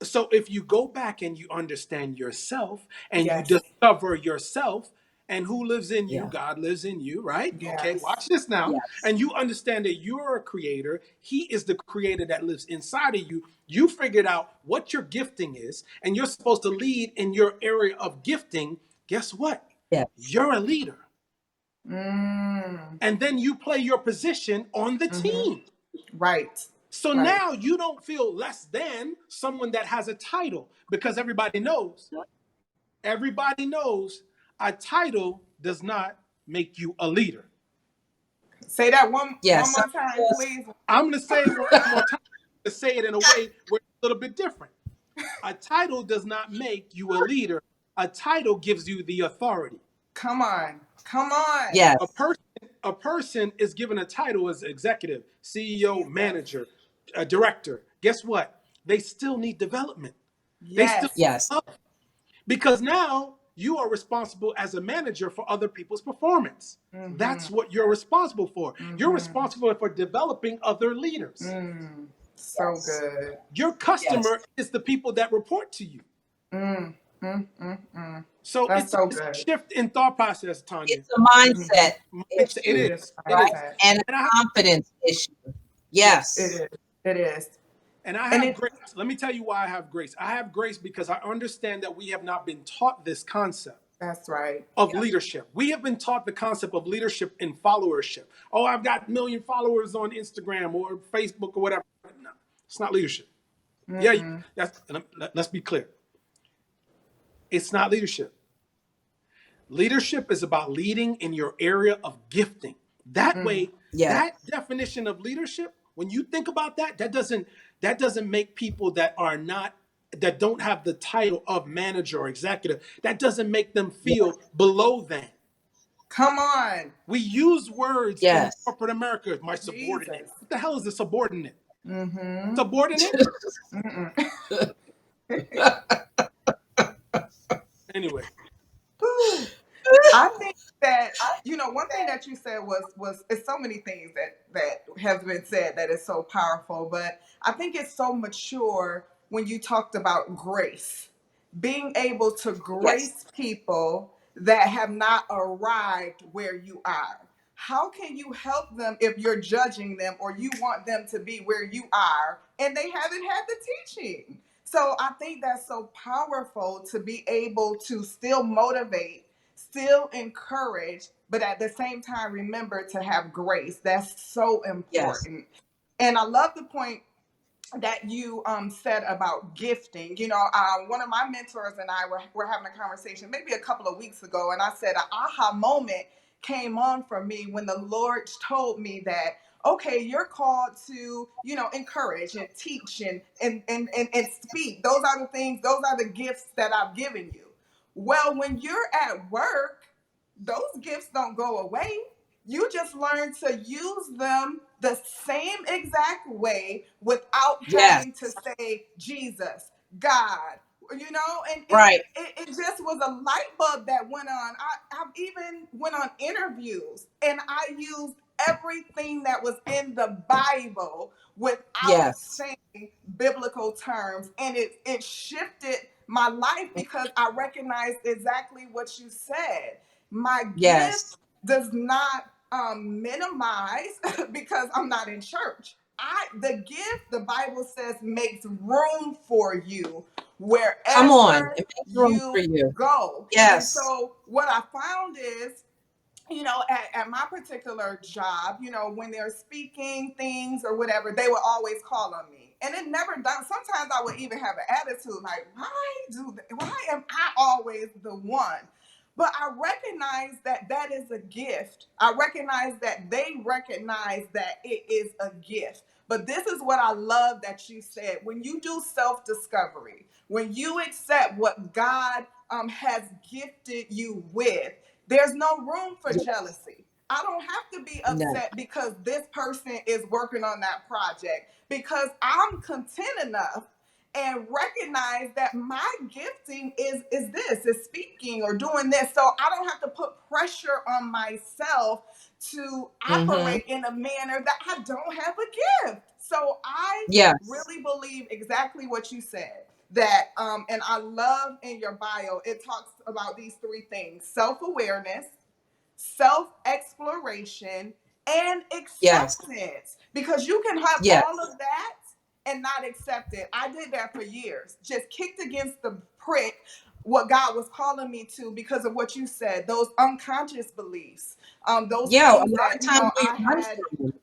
C: So if you go back and you understand yourself and you
B: Yes.
C: discover yourself and who lives in you,
A: Yeah.
C: God lives in you, right? Okay, watch
B: Yes.
C: this now.
A: Yes.
C: And you understand that you're a creator, he is the creator that lives inside of you. You figured out what your gifting is and you're supposed to lead in your area of gifting. Guess what?
A: Yes.
C: You're a leader.
B: Mm.
C: And then you play your position on the
B: Mm-hmm.
C: team.
B: Right.
C: So
B: Right.
C: now you don't feel less than someone that has a title because everybody knows a title does not make you a leader.
B: Say that one
A: Yes.
B: more time, please.
C: I'm going to say it one more time to say it in a way where it's a little bit different. A title does not make you a leader. A title gives you the authority.
B: Come on. Come on.
C: A
A: Yes.
C: person a person is given a title as executive, CEO,
B: Jesus.
C: manager, a director. Guess what? They still need development. They still
B: Yes.
A: Yes.
C: love because now you are responsible as a manager for other people's performance.
B: Mm-hmm.
C: That's what you're responsible for. You're
B: Mm-hmm.
C: responsible for developing other leaders.
B: Mm. So
A: Yes.
B: good.
C: Your
A: Yes.
C: customer is the people that report to you.
B: Mm. Mm. Mm. Mm.
C: So
B: That's
C: it's
B: so
C: it's a
B: good.
C: shift in thought process, Tanya.
A: It's a mindset
B: Mm-hmm.
C: Mindset. It
A: issue,
B: It is
C: is. It
A: right?
C: is.
B: mindset.
A: And a
C: And I
A: confidence issue.
C: yes.
B: It
A: Yes.
B: is. It is.
C: And I
B: And
C: have
B: it.
C: grace. Let me tell you why I have grace. I have grace because I understand that we have not been taught this concept
B: That's right.
C: of leadership. We have been taught the concept of leadership in followership. Oh, I've got a million followers on Instagram or Facebook or whatever. No, it's not leadership. Yeah,
B: Mm-mm.
C: that's. Let's be clear. It's not leadership. Leadership is about leading in your area of gifting. That
B: Mm.
C: way,
A: Yeah.
C: that definition of leadership, when you think about that, that doesn't make people that don't have the title of manager or executive, that doesn't make them
A: Yeah.
C: feel below than.
B: Come on.
C: We use words in
A: Yes.
C: corporate America, my subordinate.
B: Jesus.
C: What the hell is a subordinate?
B: Mm-hmm.
C: Subordinate?
B: Mm-mm.
C: Anyway,
B: I think that one thing that you said was it's so many things that have been said that is so powerful, but I think it's so mature when you talked about grace, being able to
A: Yes.
B: grace people that have not arrived where you are. How can you help them if you're judging them or you want them to be where you are and they haven't had the teaching? So I think that's so powerful to be able to still motivate, still encourage, but at the same time, remember to have grace. That's so
A: Yes.
B: important. And I love the point that you said about gifting. One of my mentors and I were having a conversation maybe a couple of weeks ago, and I said an aha moment came on for me when the Lord told me that, okay, you're called to, encourage and teach and speak. Those are the things, those are the gifts that I've given you. Well, when you're at work, those gifts don't go away. You just learn to use them the same exact way without
A: Yes.
B: having to say Jesus, God, and
A: Right.
B: it just was a light bulb that went on. I've even went on interviews and I used everything that was in the Bible without
A: Yes.
B: saying biblical terms. And it shifted my life because I recognized exactly what you said. My gift
A: Yes.
B: does not minimize because I'm not in church. The gift, the Bible says, makes room for you
A: Come on.
B: wherever
A: It makes room for
B: you
A: you.
B: go. And
A: Yes.
B: so what I found is, at my particular job, when they're speaking things or whatever, they would always call on me. And it never done. Sometimes I would even have an attitude like, why am I always the one? But I recognize that that is a gift. I recognize that they recognize that it is a gift. But this is what I love that you said. When you do self-discovery, when you accept what God has gifted you with, there's no room for
A: Yes.
B: jealousy. I don't have to be
A: No.
B: upset because this person is working on that project, because I'm content enough and recognize that my gifting is speaking or doing this. So I don't have to put pressure on myself to
A: Mm-hmm.
B: operate in a manner that I don't have a gift. So I
A: Yes.
B: really believe exactly what you said, that and I love in your bio, it talks about these three things: self-awareness, self-exploration, and
A: Yes.
B: acceptance. Because you can have all
A: Yes.
B: of that and not accept it. I did that for years, just kicked against the prick what God was calling me to because of what you said, those unconscious beliefs, those
A: Yeah. A lot
B: things that
A: of times we
B: I
A: run
B: had.
A: from them.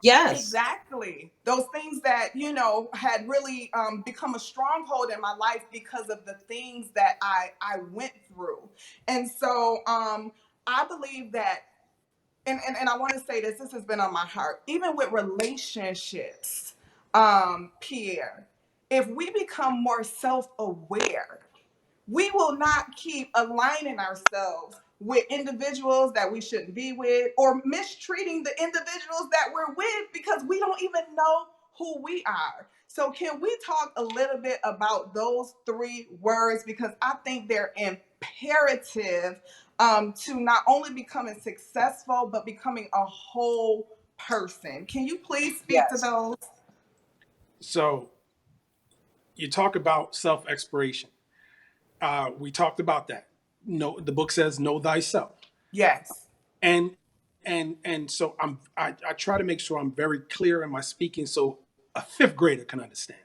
A: Yes.
B: Exactly. Those things that, had really become a stronghold in my life because of the things that I went through. And so I believe that, and I want to say this has been on my heart, even with relationships, Pierre, if we become more self-aware, we will not keep aligning ourselves with individuals that we shouldn't be with, or mistreating the individuals that we're with because we don't even know who we are. So can we talk a little bit about those three words? Because I think they're imperative to not only becoming successful, but becoming a whole person. Can you please speak to
A: Yes.
B: those?
C: So you talk about self-exploration. We talked about that. No, the book says, "Know thyself,"
B: Yes.
C: and so I try to make sure I'm very clear in my speaking, so a fifth grader can understand.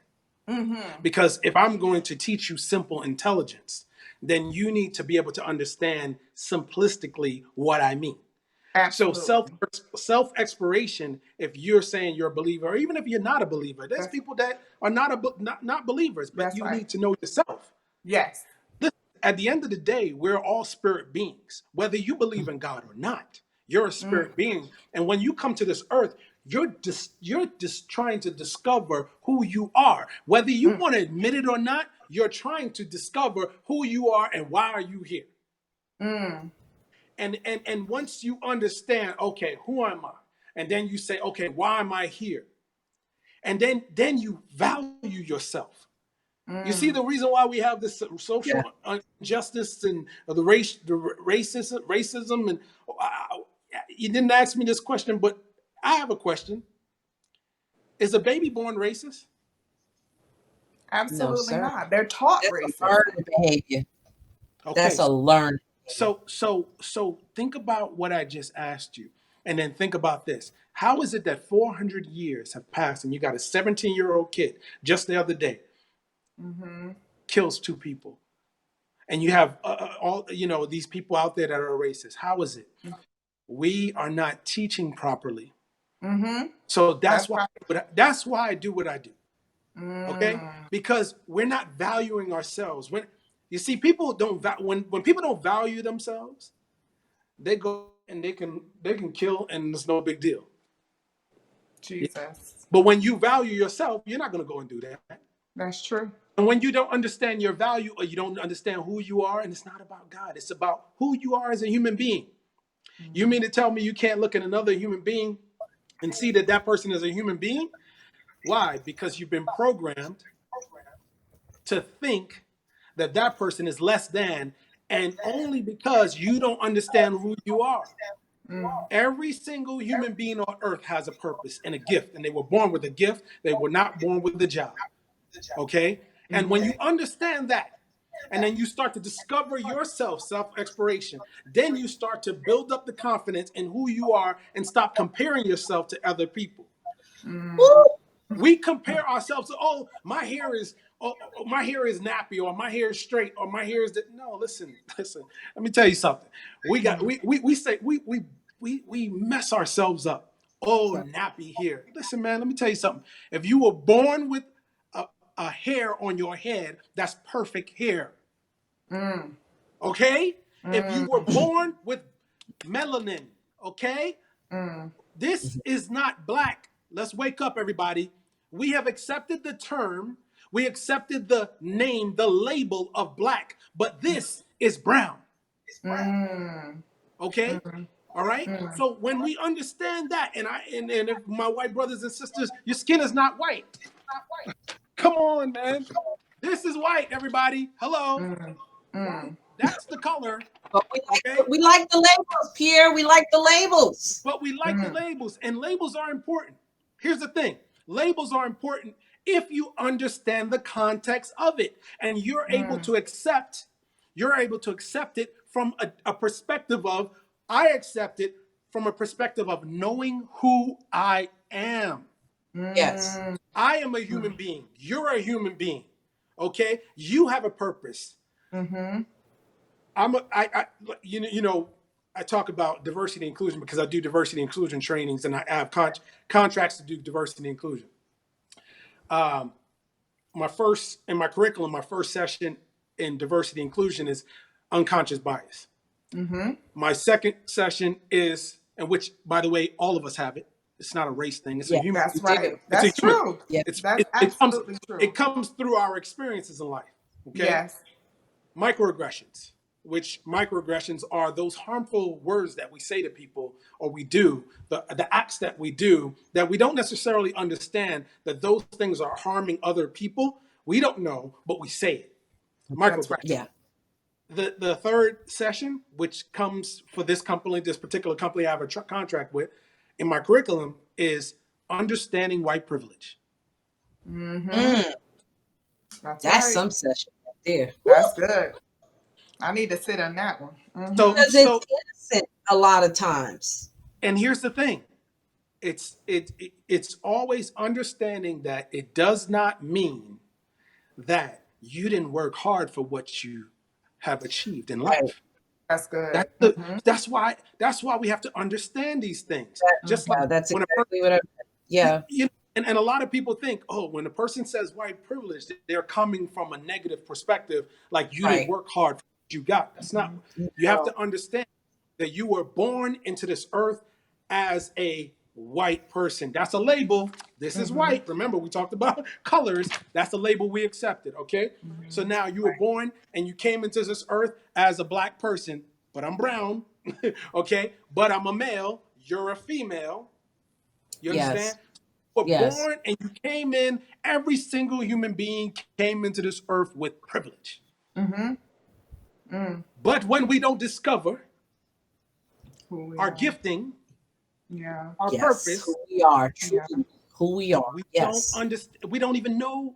B: Mm-hmm.
C: Because if I'm going to teach you simple intelligence, then you need to be able to understand simplistically what I mean. So
B: Absolutely.
C: self exploration. If you're saying you're a believer, or even if you're not a believer, there's
B: That's
C: people that are not believers, but
B: that's
C: you
B: right.
C: need to know yourself.
B: Yes.
C: Listen, at the end of the day, we're all spirit beings. Whether you believe in God or not, you're a
B: Mm,
C: spirit being. And when you come to this earth, you're just trying to discover who you are. Whether you
B: mm,
C: want to admit it or not, you're trying to discover who you are and why are you here.
B: mm.
C: And once you understand, okay, who am I? And then you say, okay, why am I here? And then you value yourself. You see
B: Mm.
C: the reason why we have this
A: Yeah.
C: social injustice and the racism, and uh, you didn't ask me this question, but I have a question. Is a baby born racist?
A: No,
B: Absolutely
A: sir.
B: not. They're taught
A: That's a
B: racism.
A: learned behavior.
C: Okay,
A: That's a learned behavior.
C: so think about what I just asked you, and then think about this. How is it that 400 years have passed and you got a 17-year-old kid just the other day
B: Mm-hmm.
C: kills two people, and you have all these people out there that are racist? How is it? We are not teaching properly.
B: Mm-hmm.
C: So
B: That's right.
C: that's why I do what I do. Okay,
B: Mm.
C: because we're not valuing ourselves. When you see people don't when people don't value themselves, they go and they can kill and it's no big deal. Yeah.
B: Jesus.
C: But when you value yourself, you're not going to go and do that.
B: That's true.
C: And when you don't understand your value, or you don't understand who you are, and it's not about God, it's about who you are as a human being. You
B: Mm.
C: mean to tell me you can't look at another human being and see that that person is a human being? Why? Because you've been programmed to think that that person is less than, and only because you don't understand who you are. Every single human being on earth has a purpose and a gift, and they were born with a gift. They were not born with a job. Okay? And when you understand that, and then you start to discover yourself, self-exploration, then you start to build up the confidence in who you are and stop comparing yourself to other people.
A: Woo!
C: We compare ourselves to, oh, my hair is nappy, or my hair is straight, or my hair is no, listen. Let me tell you something. We mess ourselves up. Oh, nappy hair. Listen, man, let me tell you something. If you were born with a hair on your head, that's perfect hair. Okay? If you were born with melanin, okay? This is not black. Let's wake up, everybody. We have accepted the term, we accepted the name, the label of black, but this is brown. Okay? All right? So when we understand that, and if my white brothers and sisters, your skin is not white. Come on, man. This is white, everybody. Hello. That's the color.
A: But we like the labels, Pierre. We like the labels.
C: But we like the labels, and labels are important. Here's the thing. Labels are important if you understand the context of it, and you're able to accept it from a perspective of, I accept it from a perspective of knowing who I am.
A: Yes.
C: I am a human being. You're a human being. Okay? You have a purpose. I talk about diversity and inclusion because I do diversity and inclusion trainings, and I have contracts to do diversity and inclusion. My first session in diversity and inclusion is unconscious bias. My second session is, and which, by the way, all of us have it. It's not a race thing. It's a human.
B: That's right. That's true. That's absolutely true.
C: It comes through our experiences in life. Okay.
B: Yes.
C: Microaggressions, which microaggressions are those harmful words that we say to people, or we do, the acts that we do that we don't necessarily understand that those things are harming other people. We don't know, but we say it. Microaggressions. Right.
A: Yeah.
C: The third session, which comes for this particular company I have a contract with, in my curriculum, is understanding white privilege.
A: That's
B: right.
A: Some session right there.
B: That's good. I need to sit on that one.
C: So
A: because it's innocent a lot of times.
C: And here's the thing. It's always understanding that it does not mean that you didn't work hard for what you have achieved in life.
B: Right. That's good.
C: That's why we have to understand these things. Just like
A: that's exactly what
C: and a lot of people think, oh, when a person says white privilege, they're coming from a negative perspective, like you didn't work hard for what you got. That's not. You have to understand that you were born into this earth as a white person. That's a label. This is white. Remember, we talked about colors. That's the label we accepted, okay? So now you were born and you came into this earth as a black person, but I'm brown, okay? But I'm a male. You're a female. You understand? You were born and you came in. Every single human being came into this earth with privilege. But when we don't discover our gifting, our purpose,
A: who we are, truly who we are.
C: Don't understand. We don't even know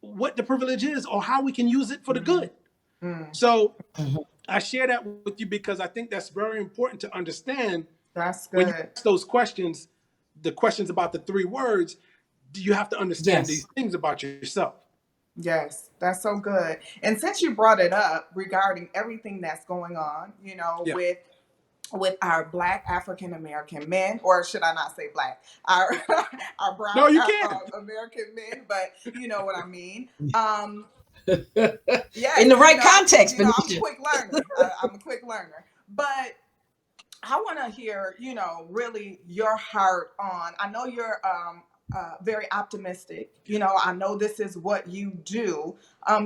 C: what the privilege is or how we can use it for the good. So I share that with you because I think that's very important to understand.
B: That's good.
C: When you ask those questions, the questions about the 3 words, do you have to understand these things about yourself?
B: Yes, that's so good. And since you brought it up regarding everything that's going on, with our Black African American men, or should I not say Black, our brown American men, but you know what I mean.
A: In the right context.
B: I'm a quick learner. I'm a quick learner, but I want to hear, really your heart on. I know you're very optimistic. I know this is what you do.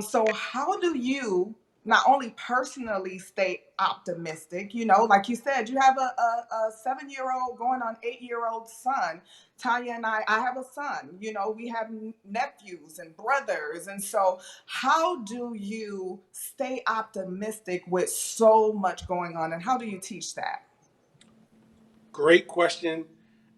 B: So how do you not only personally stay optimistic, like you said, you have a 7-year-old going on 8-year-old son. Tanya and I have a son, we have nephews and brothers. And so how do you stay optimistic with so much going on, and how do you teach that?
C: Great question.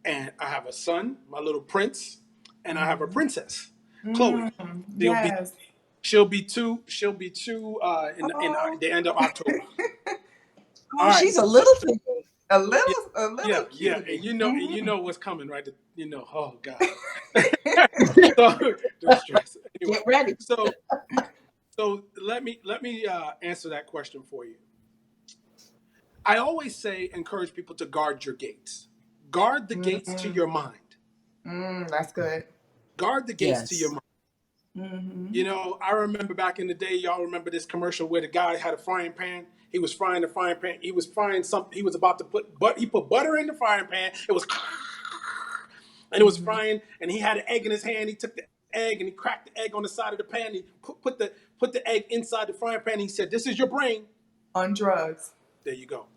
C: And I have a son, my little prince, and I have a princess, Chloe. She'll be
B: Yes.
C: she'll be two. She'll be two in
B: Oh,
C: the end of October. All
A: Oh,
C: right.
A: she's a little thing.
B: a
C: Yeah,
B: little
C: yeah,
B: cutie.
C: and you know what's coming, right? You know, oh God. So don't stress. Anyway,
A: Get ready.
C: so let me answer that question for you. I always say encourage people to guard your gates. Guard the gates to your mind.
B: That's good.
C: Guard the gates to your
A: Yes.
C: mind.
B: Mm-hmm.
C: You know, I remember back in the day, y'all remember this commercial where the guy had a frying pan. He was frying the frying pan. He was frying something. He was about to he put butter in the frying pan. It was, and it was frying, and he had an egg in his hand. He took the egg and he cracked the egg on the side of the pan. He put the egg inside the frying pan. He said, "This is your brain."
B: On drugs.
C: There you go.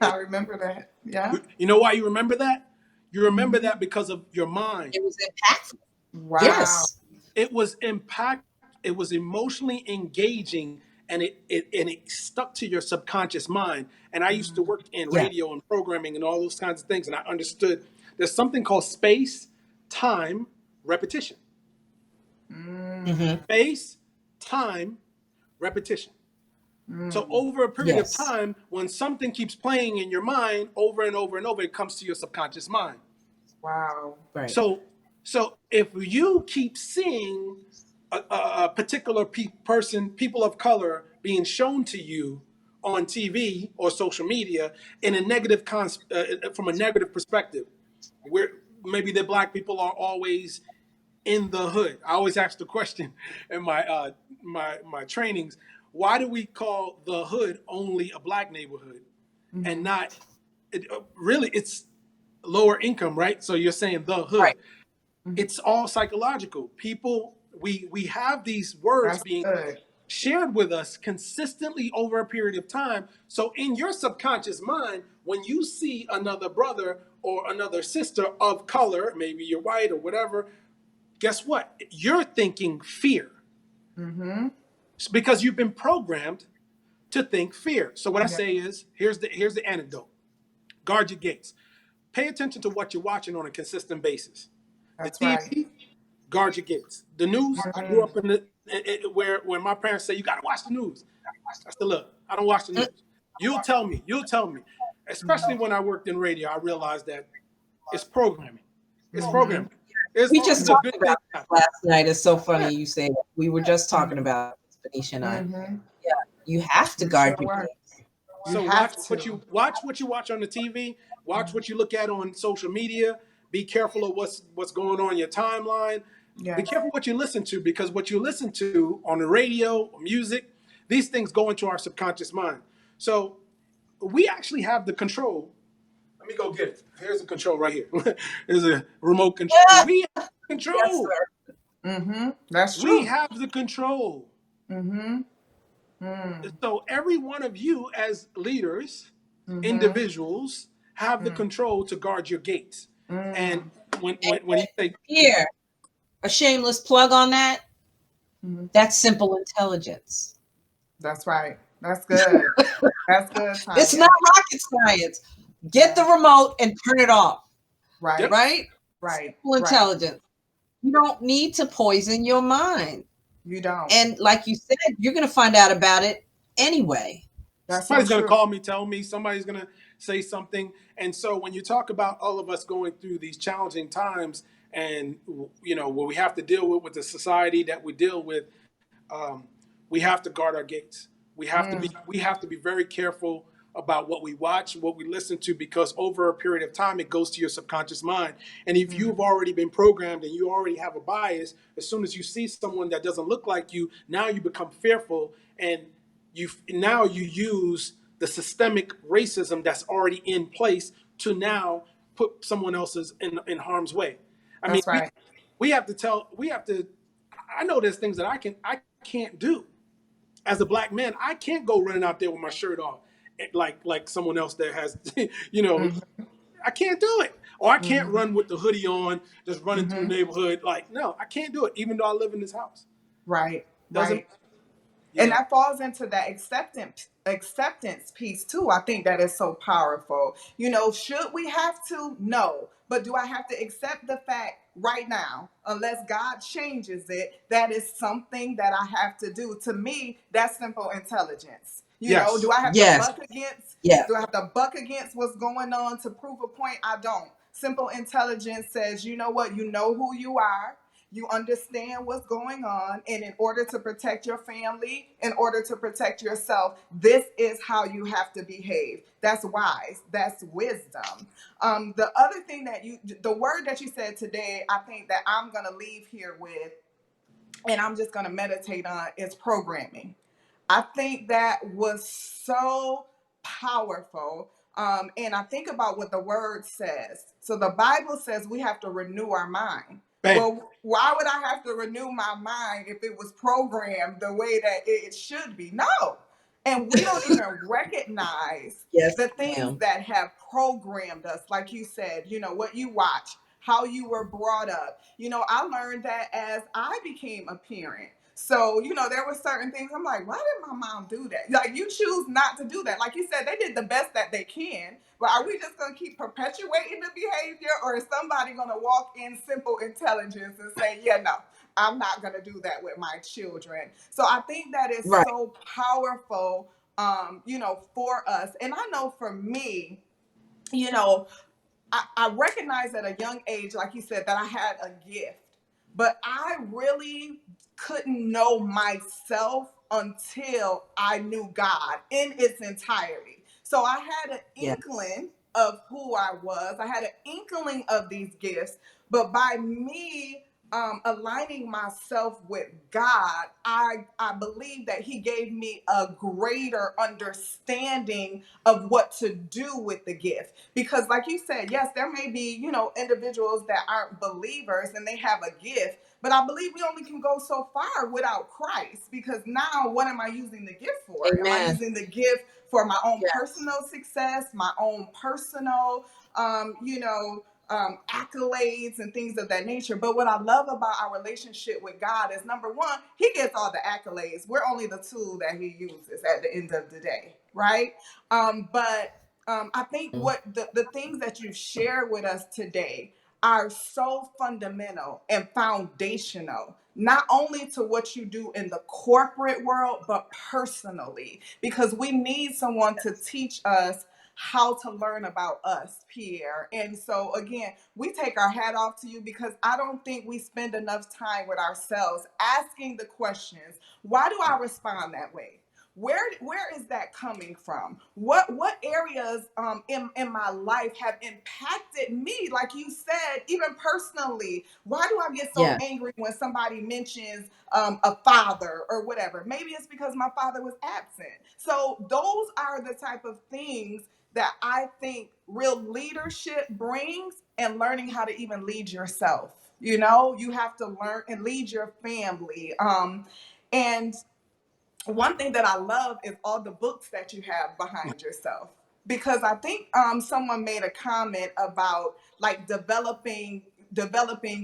B: I remember that. Yeah.
C: You know why you remember that? You remember that because of your mind.
A: It was impactful.
B: Wow.
A: Yes.
C: It was impact. It was emotionally engaging, and it stuck to your subconscious mind. And I used to work in
A: Yeah.
C: radio and programming and all those kinds of things, and I understood there's something called space, time, repetition.
A: Mm-hmm.
C: Space, time, repetition. So over a period
A: Yes.
C: of time, when something keeps playing in your mind over and over and over, it comes to your subconscious mind.
B: Wow.
A: Right.
C: So if you keep seeing a particular people of color being shown to you on TV or social media in a negative from a negative perspective, where maybe the black people are always in the hood. I always ask the question in my trainings: why do we call the hood only a black neighborhood and not? Really, it's lower income, right? So you're saying the hood.
A: Right.
C: It's all psychological. People, we have these words
B: That's
C: being
B: good.
C: shared with us consistently over a period of time. So in your subconscious mind, when you see another brother or another sister of color, maybe you're white or whatever, guess what? You're thinking fear. It's because you've been programmed to think fear. So what I
B: Yeah.
C: say is, here's the antidote. Guard your gates. Pay attention to what you're watching on a consistent basis. The
B: That's right.
C: TV, guard your gates. The news, I grew up in where my parents say you got to watch the news. I said, look, I don't watch the news. You'll tell me. Especially when I worked in radio, I realized that it's programming. It's programming. There's
A: We
C: always
A: just
C: a
A: talked
C: good
A: about
C: thing.
A: this last night. It's so funny you say that. We were just talking about it, Benicia and I. Yeah, you have to guard your
B: Sure.
A: gates.
B: You
C: So
B: have
C: watch what you watch on the TV. Watch what you look at on social media. Be careful of what's going on in your timeline. Be
B: Yes.
C: careful what you listen to, because what you listen to on the radio or music, these things go into our subconscious mind. So we actually have the control. Let me go get it. Here's the control right here. There's a remote control.
A: Yeah.
C: We have the
A: Yes,
C: control.
A: sir.
B: That's
C: We
B: true.
C: have the control. So every one of you as leaders, individuals, have the control to guard your gates. And when you say
A: Here, a shameless plug on that. That's simple intelligence.
B: That's right. That's good. That's good, Tanya.
A: It's not rocket science. Get the remote and turn it off.
B: right.
A: Right?
B: Right.
A: Simple
B: Right.
A: intelligence. You don't need to poison your mind.
B: You don't.
A: And like you said, you're going to find out about it anyway.
B: That's
C: somebody's
B: so
C: going to
B: true.
C: call me, tell me, somebody's going to say something. And so when you talk about all of us going through these challenging times and, you know, what we have to deal with the society that we deal with, we have to guard our gates. We have to be very careful about what we watch, what we listen to, because over a period of time, it goes to your subconscious mind. And if you've already been programmed and you already have a bias, as soon as you see someone that doesn't look like you, now you become fearful, and you use the systemic racism that's already in place to now put someone else's in harm's way. I mean,
B: That's right.
C: we have to. I know there's things that I can't do. As a black man, I can't go running out there with my shirt off like someone else that has, you know, I can't do it. Or I can't run with the hoodie on, just running through the neighborhood. Like, no, I can't do it, even though I live in this house.
B: Right.
C: Doesn't,
B: Right. And that falls into that acceptance piece too, I think that is so powerful. Should we have to? No. But do I have to accept the fact right now, unless God changes it, that is something that I have to do? To me, that's simple intelligence.
C: Yes.
B: Do I have to
A: Yes.
B: buck against?
A: Yes.
B: Do I have to buck against what's going on to prove a point? I don't. Simple intelligence says, you know what? You know who you are. You understand what's going on. And in order to protect your family, in order to protect yourself, this is how you have to behave. That's wise. That's wisdom. The other thing the word that you said today, I think that I'm going to leave here with, and I'm just going to meditate on, is programming. I think that was so powerful. And I think about what the word says. So the Bible says we have to renew our mind.
C: Bam.
B: Well, why would I have to renew my mind if it was programmed the way that it should be? No. And we don't even recognize
A: Yes,
B: the things
A: ma'am.
B: that have programmed us. Like you said, what you watch, how you were brought up. I learned that as I became a parent. So, there were certain things I'm like, why did my mom do that? Like, you choose not to do that. Like you said, they did the best that they can. But are we just going to keep perpetuating the behavior? Or is somebody going to walk in simple intelligence and say, yeah, no, I'm not going to do that with my children? So I think that is
A: Right.
B: so powerful, for us. And I know for me, I recognized at a young age, like you said, that I had a gift, but I really couldn't know myself until I knew God in its entirety. So I had an
A: Yes.
B: inkling of who I was. I had an inkling of these gifts, but by me aligning myself with God, I believe that He gave me a greater understanding of what to do with the gift. Because like you said, yes, there may be, individuals that aren't believers and they have a gift, but I believe we only can go so far without Christ, because now what am I using the gift for? Am I
A: Amen.
B: using the gift for my own
A: Yes.
B: personal success, my own personal, accolades and things of that nature? But what I love about our relationship with God is, number one, He gets all the accolades. We're only the tool that He uses at the end of the day, right? But I think what the things that you've shared with us today are so fundamental and foundational, not only to what you do in the corporate world, but personally, because we need someone to teach us how to learn about us, Pierre. And so again, we take our hat off to you, because I don't think we spend enough time with ourselves asking the questions, why do I respond that way? Where is that coming from? What areas in my life have impacted me? Like you said, even personally, why do I get so
A: Yes.
B: angry when somebody mentions a father or whatever? Maybe it's because my father was absent. So those are the type of things that I think real leadership brings, and learning how to even lead yourself. You have to learn and lead your family. And one thing that I love is all the books that you have behind yourself. Because I think someone made a comment about like developing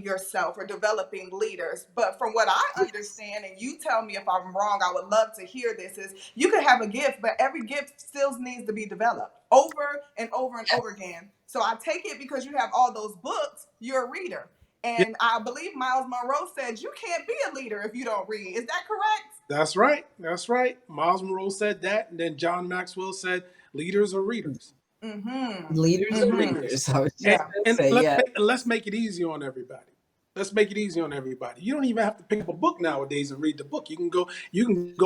B: yourself or developing leaders. But from what I
A: Yes.
B: understand, and you tell me if I'm wrong, I would love to hear this, is you could have a gift, but every gift still needs to be developed over and over and over again. So I take it, because you have all those books, you're a reader.
C: Yeah,
B: And I believe Miles Monroe said you can't be a leader if you don't read. Is that correct?
C: that's right. That's right. Miles Monroe said that, and then John Maxwell said, "Leaders are readers."
B: Mm-hmm.
A: Leaders are
B: Mm-hmm.
A: readers. I was just
C: And,
B: Yeah.
A: going to
C: and
A: say, yeah.
C: let's make it easy on everybody. Let's make it easy on everybody. You don't even have to pick up a book nowadays and read the book. You can go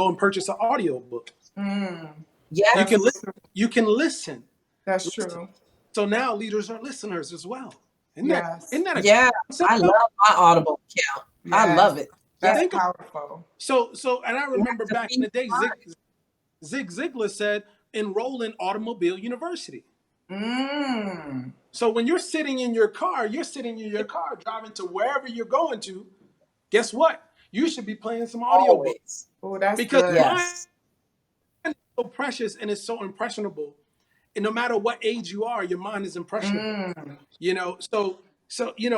C: and purchase an audio book.
B: Mm.
C: You can
B: That's
A: Yes.
C: listen. You can listen.
B: that's
C: Listen.
B: true.
C: So now leaders are listeners as well. Isn't that isn't
B: Yes.
C: that a
A: Yeah. I
C: concept?
A: love my Audible account. I
B: Yes.
A: love it. Yeah.
B: That's
C: Think about
B: powerful.
C: and I
A: You
C: remember
A: have to
C: back in
A: feed
C: the day,
A: your mind.
C: Zig Ziglar said, enroll in Automobile University.
B: Mm.
C: So when you're sitting in your car driving to wherever you're going to, guess what? You should be playing some audiobooks,
A: Always.
B: Oh, that's
C: because
B: good.
C: mind
A: Yes.
C: is so precious and it's so impressionable. And no matter what age you are, your mind is impressionable.
B: Mm.
C: So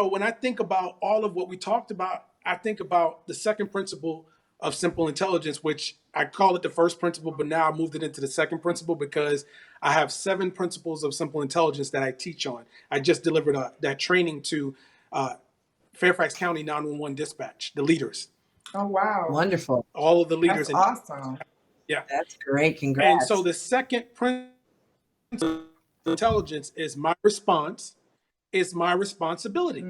C: when I think about all of what we talked about, I think about the second principle. of simple intelligence, which I call it the first principle, but now I moved it into the second principle because I have 7 principles of simple intelligence that I teach on. I just delivered that training to Fairfax County 911 dispatch, the leaders,
B: Oh, wow.
A: Wonderful.
C: all of the leaders.
B: That's awesome.
C: Yeah.
A: That's great.
C: And so
A: Congrats.
C: the second principle of intelligence is my response is my responsibility.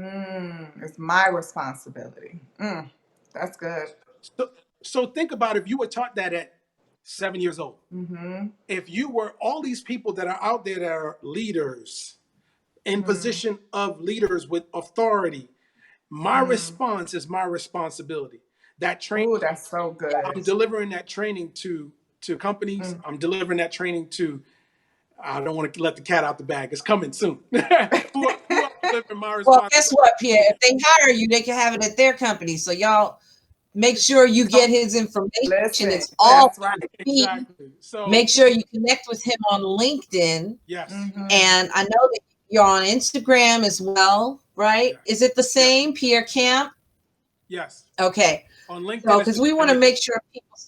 B: It's my responsibility. That's good.
C: So think about if you were taught that at 7 years old. If you were all these people that are out there that are leaders in position of leaders with authority, my response is my responsibility. That training,
B: Oh, that's so good.
C: I'm delivering that training to companies. I'm delivering that training to, I don't want to let the cat out the bag. It's coming soon. who I'm delivering my
A: Well,
C: responsibility.
A: guess what, Pierre? If they hire you, they can have it at their company. So y'all make sure you get his information.
B: Listen,
A: It's all
B: that's right.
A: me.
C: Exactly. So
A: Make sure you connect with him on LinkedIn.
C: yes.
A: And I know that you're on Instagram as well, right?
C: Yeah.
A: Is it the same, Pierre Camp?
C: Yes.
A: Okay.
C: On LinkedIn.
A: So, because we want to make sure people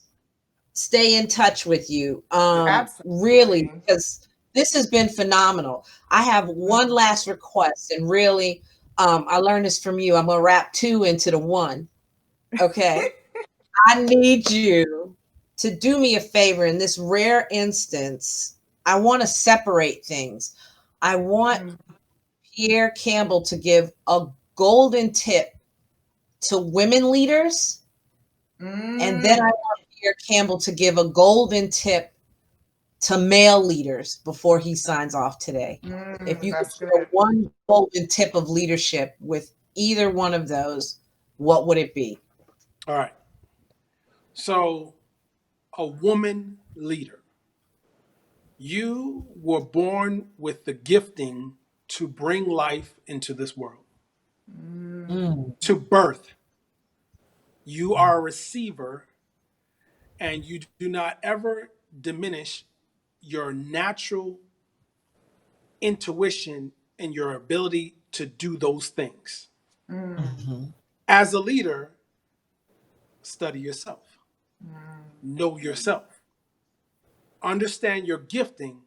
A: stay in touch with you.
B: Absolutely.
A: Really, because this has been phenomenal. I have one last request, and really, I learned this from you. I'm going to wrap 2 into the 1. Okay. I need you to do me a favor in this rare instance. I want to separate things. I want Pierre Campbell to give a golden tip to women leaders. And then I want Pierre Campbell to give a golden tip to male leaders before he signs off today. If you could share one golden tip of leadership with either one of those, what would it be?
C: All right. So, a woman leader. You were born with the gifting to bring life into this world, to birth. You are a receiver, and you do not ever diminish your natural intuition and your ability to do those things. As a leader, study yourself, know yourself, understand your gifting,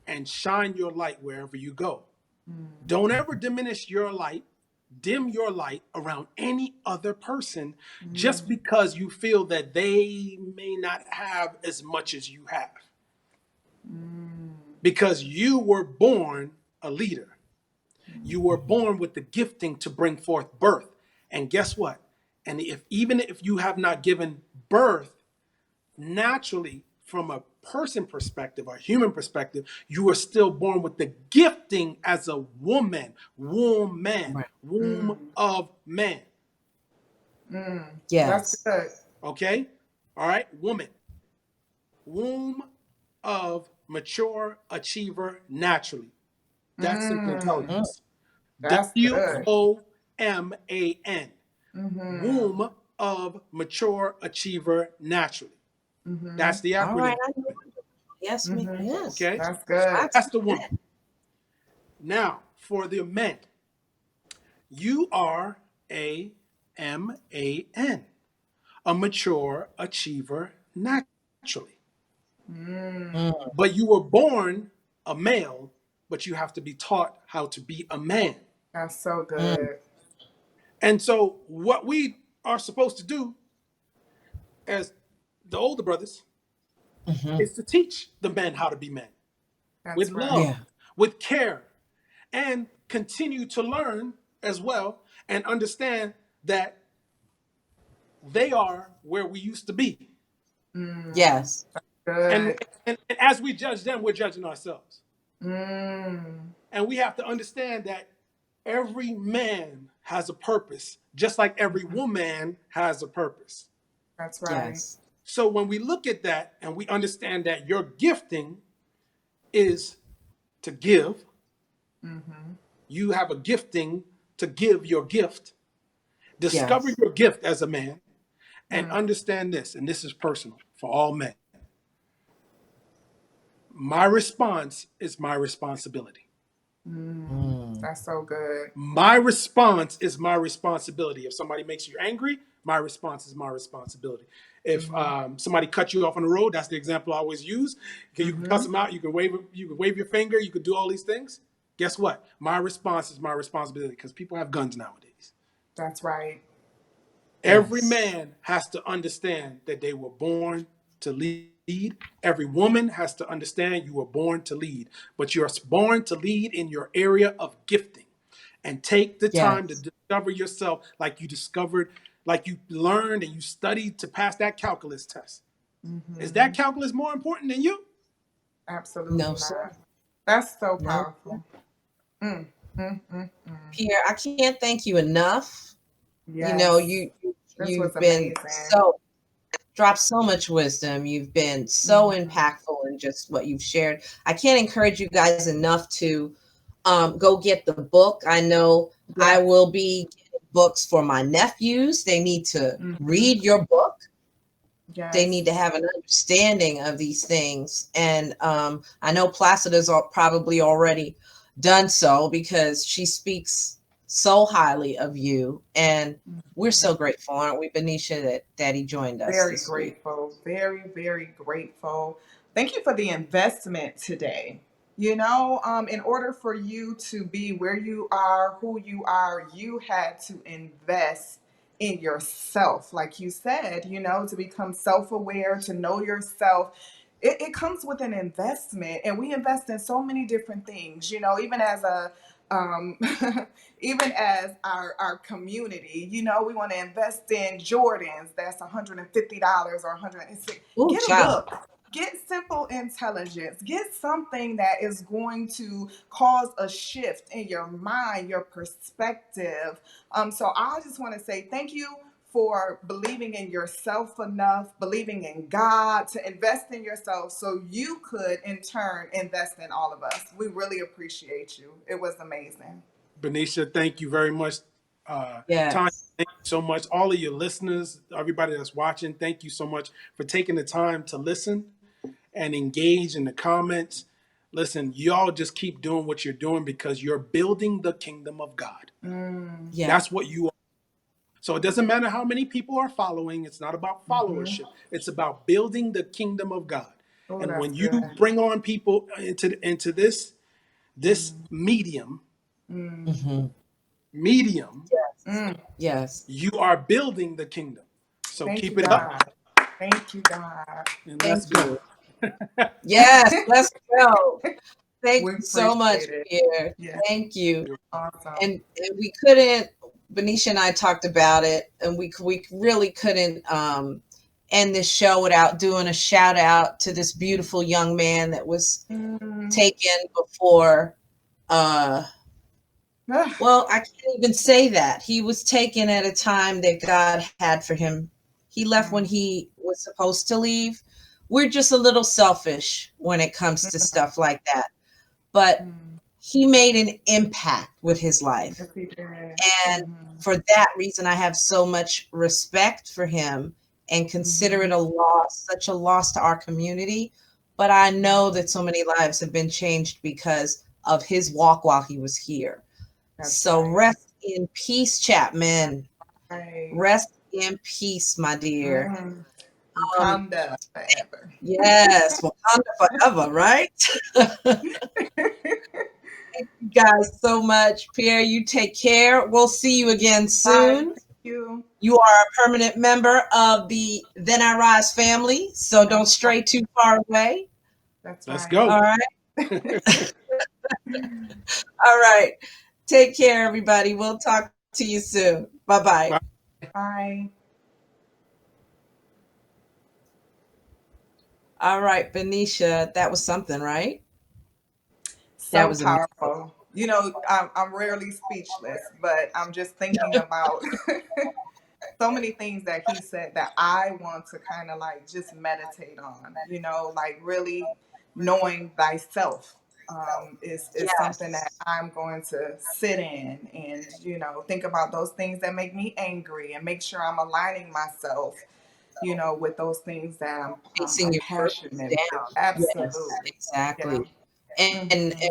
C: and shine your light wherever you go. Don't ever diminish your light, dim your light around any other person just because you feel that they may not have as much as you have. Because you were born a leader. You were born with the gifting to bring forth birth. And guess what? And even if you have not given birth naturally from a person perspective or human perspective, you are still born with the gifting as a woman, womb of man.
A: Yes.
B: That's good.
C: Okay? All right? Woman. Womb of mature achiever naturally. That's simple intelligence.
B: That's good.
C: WOMAN. Womb of mature achiever naturally. That's the acronym.
A: All right. Yes, yes.
C: Okay?
B: That's good.
C: That's the woman. Now, for the men, you are a MAN, a mature achiever naturally. But you were born a male, but you have to be taught how to be a man.
B: That's so good.
C: And so what we are supposed to do as the older brothers is to teach the men how to be men.
B: That's
C: With
B: right.
C: love, with care, and continue to learn as well and understand that they are where we used to be.
A: Yes.
B: Good.
C: And as we judge them, we're judging ourselves.
B: Mm.
C: And we have to understand that every man has a purpose, just like every woman has a purpose.
B: That's right.
A: Yes.
C: So when we look at that and we understand that your gifting is to give, you have a gifting to give your gift. Discover your gift as a man and understand this, and this is personal for all men. My response is my responsibility.
B: That's so good.
C: My response is my responsibility. If somebody makes you angry, my response is my responsibility. If somebody cut you off on the road, that's the example I always use. Okay, you can cuss them out, you can wave your finger, you can do all these things. Guess what? My response is my responsibility, because people have guns nowadays.
B: That's right.
C: Every
A: Yes.
C: man has to understand that they were born to lead. Every woman has to understand you were born to lead, but you're born to lead in your area of gifting. And take the time to
A: Yes.
C: discover yourself, like you discovered, like you learned and you studied to pass that calculus test. Is that calculus more important than you?
B: Absolutely
A: No, sir.
B: not. That's so
A: No.
B: powerful. Mm, mm, mm, mm.
A: Pierre, I can't thank you enough. You know,
B: Yes, this was
A: you've been
B: amazing.
A: so dropped so much wisdom. You've been so impactful in just what you've shared. I can't encourage you guys enough to go get the book. I know I
B: Yes.
A: will be getting books for my nephews. They need to read your book. They
B: Yes.
A: need to have an understanding of these things. And I know Placida's probably already done so, because she speaks so highly of you. And we're so grateful, aren't we, Benicia, that he joined us
B: Very
A: this week.
B: grateful. Very, very grateful. Thank you for the investment today. In order for you to be where you are, who you are, you had to invest in yourself. Like you said, to become self aware, to know yourself. It comes with an investment, and we invest in so many different things, even as a um, even as our community, we want to invest in Jordans. That's $150 or 160.
A: Oh,
B: Get a
A: child.
B: book. Get Simple Intelligence. Get something that is going to cause a shift in your mind, your perspective. So I just want to say thank you for believing in yourself enough, believing in God to invest in yourself so you could in turn invest in all of us. We really appreciate you. It was amazing.
C: Benicia, thank you very much. Tanya,
A: Yes.
C: thank you so much. All of your listeners, everybody that's watching, thank you so much for taking the time to listen and engage in the comments. Listen, y'all just keep doing what you're doing, because you're building the kingdom of God.
A: Yeah.
C: That's what you are. So it doesn't matter how many people are following. It's not about followership. It's about building the kingdom of God.
B: Oh,
C: And
B: that's
C: when you
B: good.
C: bring on people into this
A: Hmm.
C: medium,
A: Yes.
B: Mm.
A: Yes.
C: you are building the kingdom. So
B: Thank you,
C: keep it up,
B: God. Thank you, God.
C: and let's
A: Thank
C: go.
A: you. Yes. Let's go. Thank
B: We
A: you so much,
B: appreciate it.
A: Pierre.
B: Yeah,
A: Thank you.
B: awesome.
A: And we couldn't, Benicia and I talked about it, and we really couldn't end this show without doing a shout out to this beautiful young man that was
B: Mm.
A: taken before
B: Ah,
A: well, I can't even say that. He was taken at a time that God had for him. He left when
B: mm,
A: he was supposed to leave. We're just a little selfish when it comes to stuff like that. But
B: mm.
A: he made an impact with his life.
B: Yes, he did.
A: And for that reason, I have so much respect for him and consider it a loss, such a loss to our community. But I know that so many lives have been changed because of his walk while he was here.
B: That's
A: So
B: right.
A: rest in peace, Chapman.
B: Right.
A: Rest in peace, my dear.
B: Mm.
A: Um,
B: Wakanda forever.
A: yes, Wakanda forever, right? Thank you guys so much. Pierre, you take care. We'll see you again
B: Bye.
A: soon.
B: Thank you.
A: You are a permanent member of the Then I Rise family, so don't
B: That's right.
A: stray too far away.
B: That's
C: Let's
B: right.
A: All
C: go.
A: right. All right. Take care, everybody. We'll talk to you soon. Bye-bye.
C: Bye.
B: Bye.
A: All right, Benicia, that was something, right? That
B: So
A: was amazing.
B: powerful. I'm rarely speechless, but I'm just thinking about so many things that he said that I want to kind of like just meditate on, like really knowing thyself is something that
A: Yes.
B: I'm going to sit in and, think about those things that make me angry and make sure I'm aligning myself, with those things that
A: Facing
B: I'm
A: your burdens
B: passionate with.
A: down. Yes,
B: Absolutely. Yeah.
A: exactly. And
B: Hmm.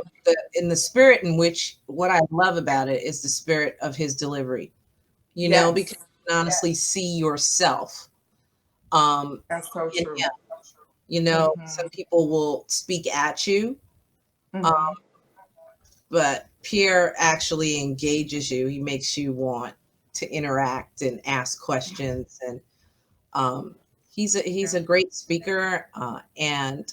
A: in the spirit in which what I love about it is the spirit of his delivery. Because
B: Yes.
A: can honestly see yourself
B: That's so
A: in
B: true.
A: him. You know, some people will speak at you, um, but Pierre actually engages you. He makes you want to interact and ask questions, and he's a great speaker and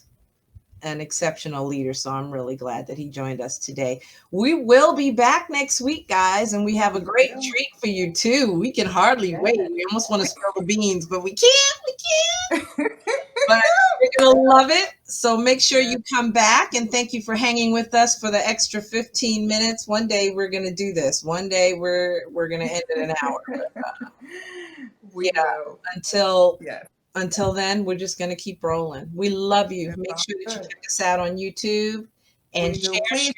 A: an exceptional leader. So I'm really glad that he joined us today. We will be back next week, guys, and we have a great treat for you too. We can hardly wait. We almost want to spill the beans, but we can't. But you're gonna love it. So make sure you come back, and thank you for hanging with us for the extra 15 minutes. One day we're gonna do this. One day we're gonna end in an hour. But,
B: We will.
A: until then, we're just gonna keep rolling. We love you.
B: That
A: Make
B: sounds
A: sure that you
B: good.
A: check us out on YouTube and
B: We do. Please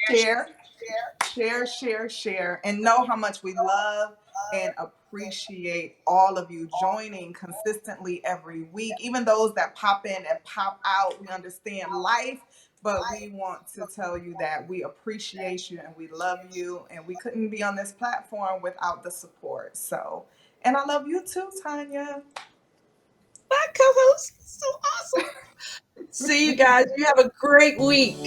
B: share, and know how much we love and appreciate all of you joining consistently every week. Even those that pop in and pop out, we understand life, but we want to tell you that we appreciate you and we love you, and we couldn't be on this platform without the support. So, and I love you too, Tanya.
A: my co-host. So awesome. See you guys. You have a great week.